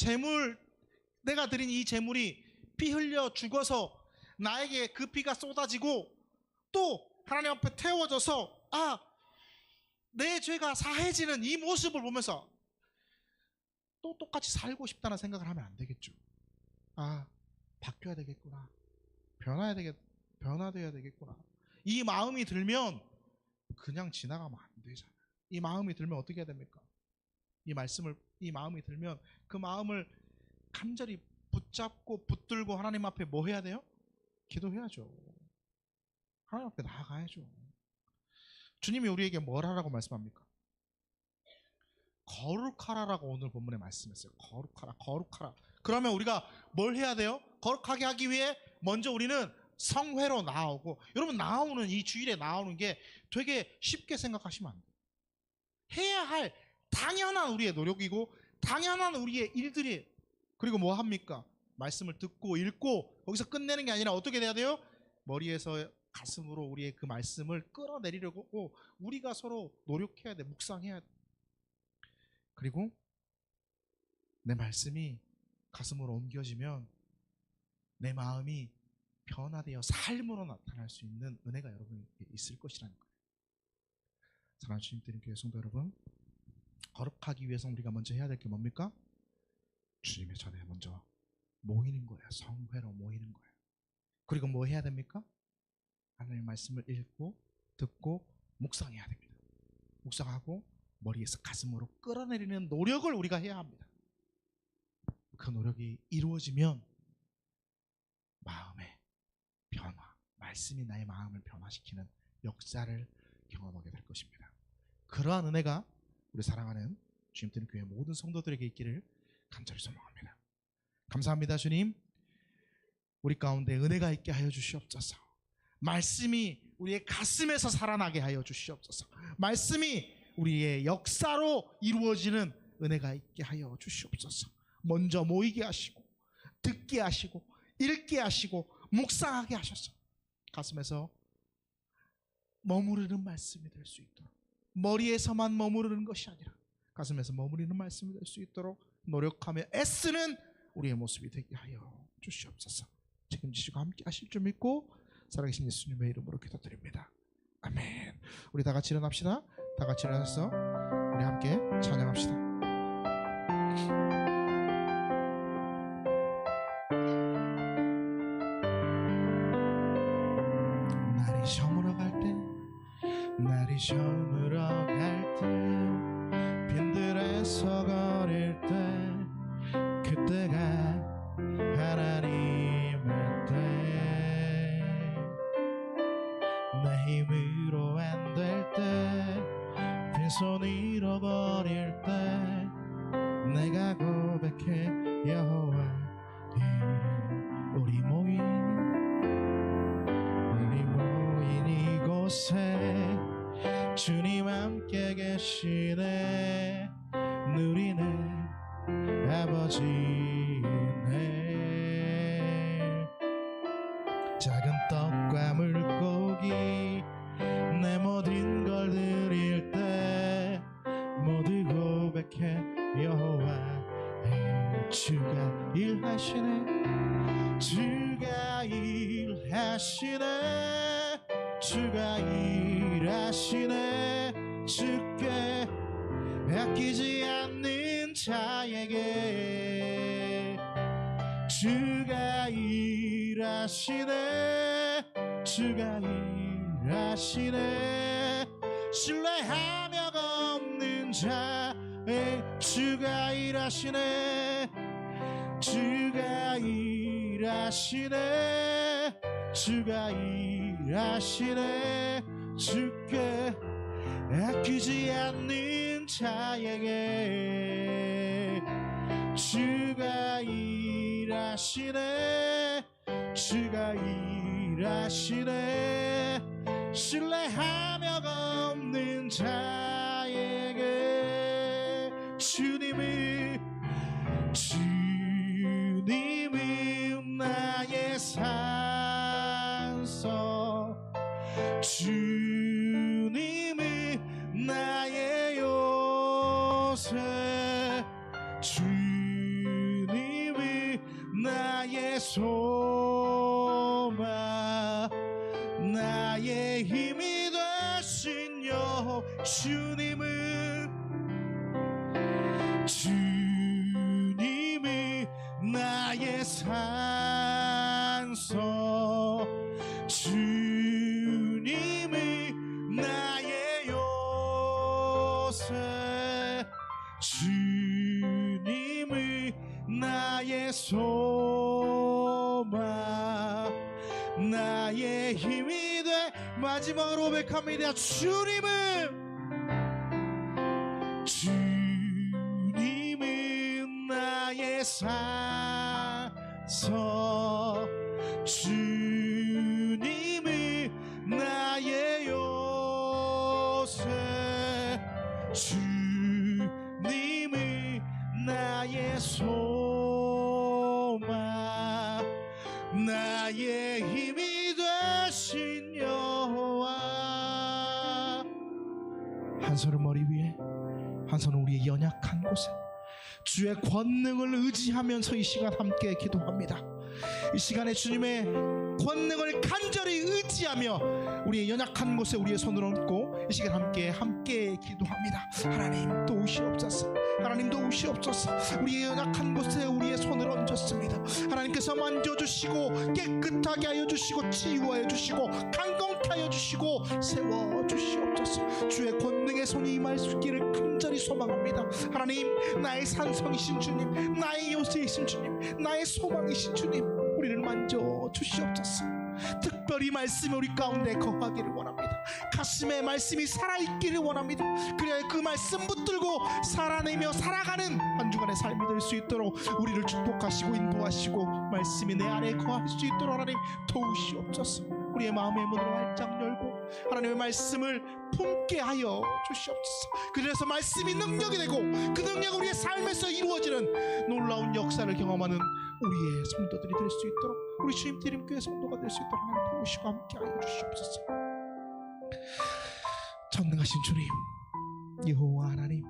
내가 드린 이 재물이 피 흘려 죽어서 나에게 그 피가 쏟아지고 또 하나님 앞에 태워져서 내 죄가 사해지는 이 모습을 보면서 또 똑같이 살고 싶다는 생각을 하면 안 되겠죠. 바뀌어야 되겠구나. 변화돼야 되겠구나. 이 마음이 들면 그냥 지나가면 안 되잖아요. 이 마음이 들면 어떻게 해야 됩니까? 이 마음이 들면 그 마음을 간절히 붙잡고 붙들고 하나님 앞에 뭐 해야 돼요? 기도해야죠. 하나님 앞에 나아가야죠. 주님이 우리에게 뭘 하라고 말씀합니까? 거룩하라라고 오늘 본문에 말씀했어요. 거룩하라. 그러면 우리가 뭘 해야 돼요? 거룩하게 하기 위해 먼저 우리는 성회로 나오고, 여러분 나오는 이 주일에 나오는 게 되게 쉽게 생각하시면 안 돼요. 해야 할 당연한 우리의 노력이고 당연한 우리의 일들이. 그리고 뭐 합니까? 말씀을 듣고 읽고 거기서 끝내는 게 아니라 어떻게 돼야 돼요? 머리에서 가슴으로 우리의 그 말씀을 끌어내리려고 우리가 서로 노력해야 돼. 묵상해야 돼. 그리고 내 말씀이 가슴으로 옮겨지면 내 마음이 변화되어 삶으로 나타날 수 있는 은혜가 여러분에게 있을 것이라는 거예요. 사랑하는 주님들인 교회 성도 여러분, 거룩하기 위해서 우리가 먼저 해야 될 게 뭡니까? 주님의 전에 먼저 모이는 거예요. 성회로 모이는 거예요. 그리고 뭐 해야 됩니까? 하나님의 말씀을 읽고 듣고 묵상해야 됩니다. 묵상하고 머리에서 가슴으로 끌어내리는 노력을 우리가 해야 합니다. 그 노력이 이루어지면 마음의 변화, 말씀이 나의 마음을 변화시키는 역사를 경험하게 될 것입니다. 그러한 은혜가 우리 사랑하는 주님들 교회 모든 성도들에게 있기를 간절히 소망합니다. 감사합니다. 주님, 우리 가운데 은혜가 있게 하여 주시옵소서. 말씀이 우리의 가슴에서 살아나게 하여 주시옵소서. 말씀이 우리의 역사로 이루어지는 은혜가 있게 하여 주시옵소서. 먼저 모이게 하시고 듣게 하시고 읽게 하시고 묵상하게 하셔서 가슴에서 머무르는 말씀이 될 수 있도록, 머리에서만 머무르는 것이 아니라 가슴에서 머무르는 말씀이 될 수 있도록 노력하며 애쓰는 우리의 모습이 되게 하여 주시옵소서. 책임지시고 함께 하실 줄 믿고 살아계신 예수님의 이름으로 기도드립니다. 아멘. 우리 다 같이 일어납시다. 다 같이 일어나서 우리 함께 찬양합시다. 날이 저물어 갈 때 빈들에서 거릴 때 그때가 하나님의 때, 내 힘으로 안 될 때 빈손 잃어버릴 때 내가 고백해 여호와 이름. 우리 모인 이곳에 주님 함께 계시네. 누리네 아버지네. 작은 떡과 물고기 내 모든 걸 드릴 때 모두 고백해 여호와 주가 일하시네. 주가 일하시네. 주가 일하시네. 주께 아끼지 않는 자에게 주가 일하시네. 주가 일하시네. 신뢰하며 걷는 자에 주가 일하시네. 주가 일하시네. 주가 일하시네. 주께 아끼지 않는 자에게 주가 일하시네. 주가 일하시네. 신뢰하며 걷는 자에게 주님이 나의 요새, 주님이 나의 소망, 나의 힘이 되신 여호와. 주님이 나의 산소, 주님이 나의 요새, 주님이 나의 소망, 나의 힘이 돼. 마지막으로 고백합니다. 주님이 나의 산소, 주님이 나의 요새, 주님이 나의 소망, 나의 힘이 되신 여호와. 한 손은 머리 위에, 한 손은 우리의 연약한 곳에 주의 권능을 의지하면서 이 시간 함께 기도합니다. 이 시간에 주님의 권능을 간절히 의지하며 우리의 연약한 곳에 우리의 손을 얹고 이 시간 함께 기도합니다. 하나님 도우시옵소서. 하나님 도우시옵소서. 우리의 연약한 곳에 우리의 손을 얹었습니다. 하나님께서 만져주시고 깨끗하게 하여 주시고 치유하여 주시고 강건케 하여 주시고 세워주시옵소서. 주의 권능의 손이 임하시기를 간절히 소망합니다. 하나님, 나의 산성이신 주님, 나의 요새이신 주님, 나의 소망이신 주님, 우리를 만져주시옵소서. 특별히 말씀이 우리 가운데 거하기를 원합니다. 가슴에 말씀이 살아있기를 원합니다. 그래야 그 말씀 붙들고 살아내며 살아가는 한 주간의 삶이 될 수 있도록 우리를 축복하시고 인도하시고 말씀이 내 안에 거할 수 있도록 하나님 도우시옵소서. 우리의 마음의 문을 활짝 열고 하나님의 말씀을 품게 하여 주시옵소서. 그래서 말씀이 능력이 되고 그 능력이 우리의 삶에서 이루어지는 놀라운 역사를 경험하는 우리의 성도들이 될 수 있도록, 우리 주님 기름교회 성도가 될 수 있도록 하나님 도우시고 함께 하여 주시옵소서. 전능하신 주님, 여호와 하나님,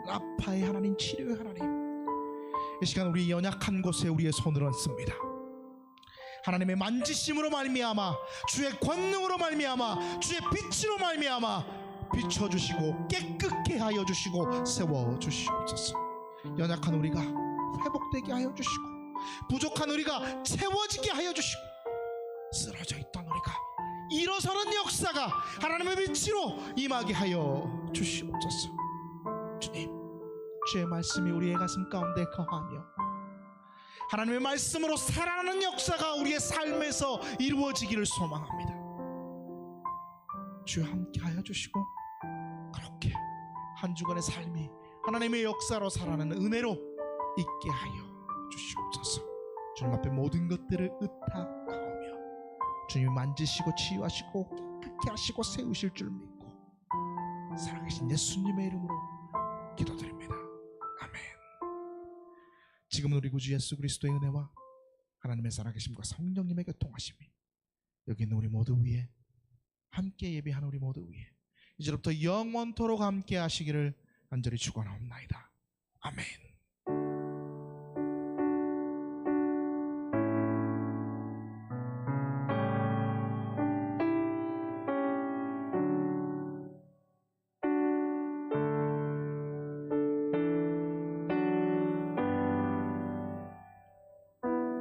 라파의 하나님, 치료의 하나님, 이 시간 우리 연약한 곳에 우리의 손을 얹습니다. 하나님의 만지심으로 말미암아, 주의 권능으로 말미암아, 주의 빛으로 말미암아 비춰주시고 깨끗게 하여 주시고 세워주시옵소서. 연약한 우리가 회복되게 하여 주시고 부족한 우리가 채워지게 하여 주시고 쓰러져 있던 우리가 일어서는 역사가 하나님의 빛으로 임하게 하여 주시옵소서. 주님, 주의 말씀이 우리의 가슴 가운데 거하며 하나님의 말씀으로 살아나는 역사가 우리의 삶에서 이루어지기를 소망합니다. 주여 함께 하여 주시고 그렇게 한 주간의 삶이 하나님의 역사로 살아나는 은혜로 있게 하여 주시옵소서. 주님 앞에 모든 것들을 의탁하오며 주님이 만지시고 치유하시고 깨끗게 하시고 세우실 줄 믿고 살아계신 예수님의 이름으로 기도드립니다. 아멘. 지금은 우리 구주 예수 그리스도의 은혜와 하나님의 살아계심과 성령님의 교통하심이 여기 있는 우리 모두 위에, 함께 예배하는 우리 모두 위에 이제부터 영원토록 함께 하시기를 간절히 축원하옵나이다. 아멘.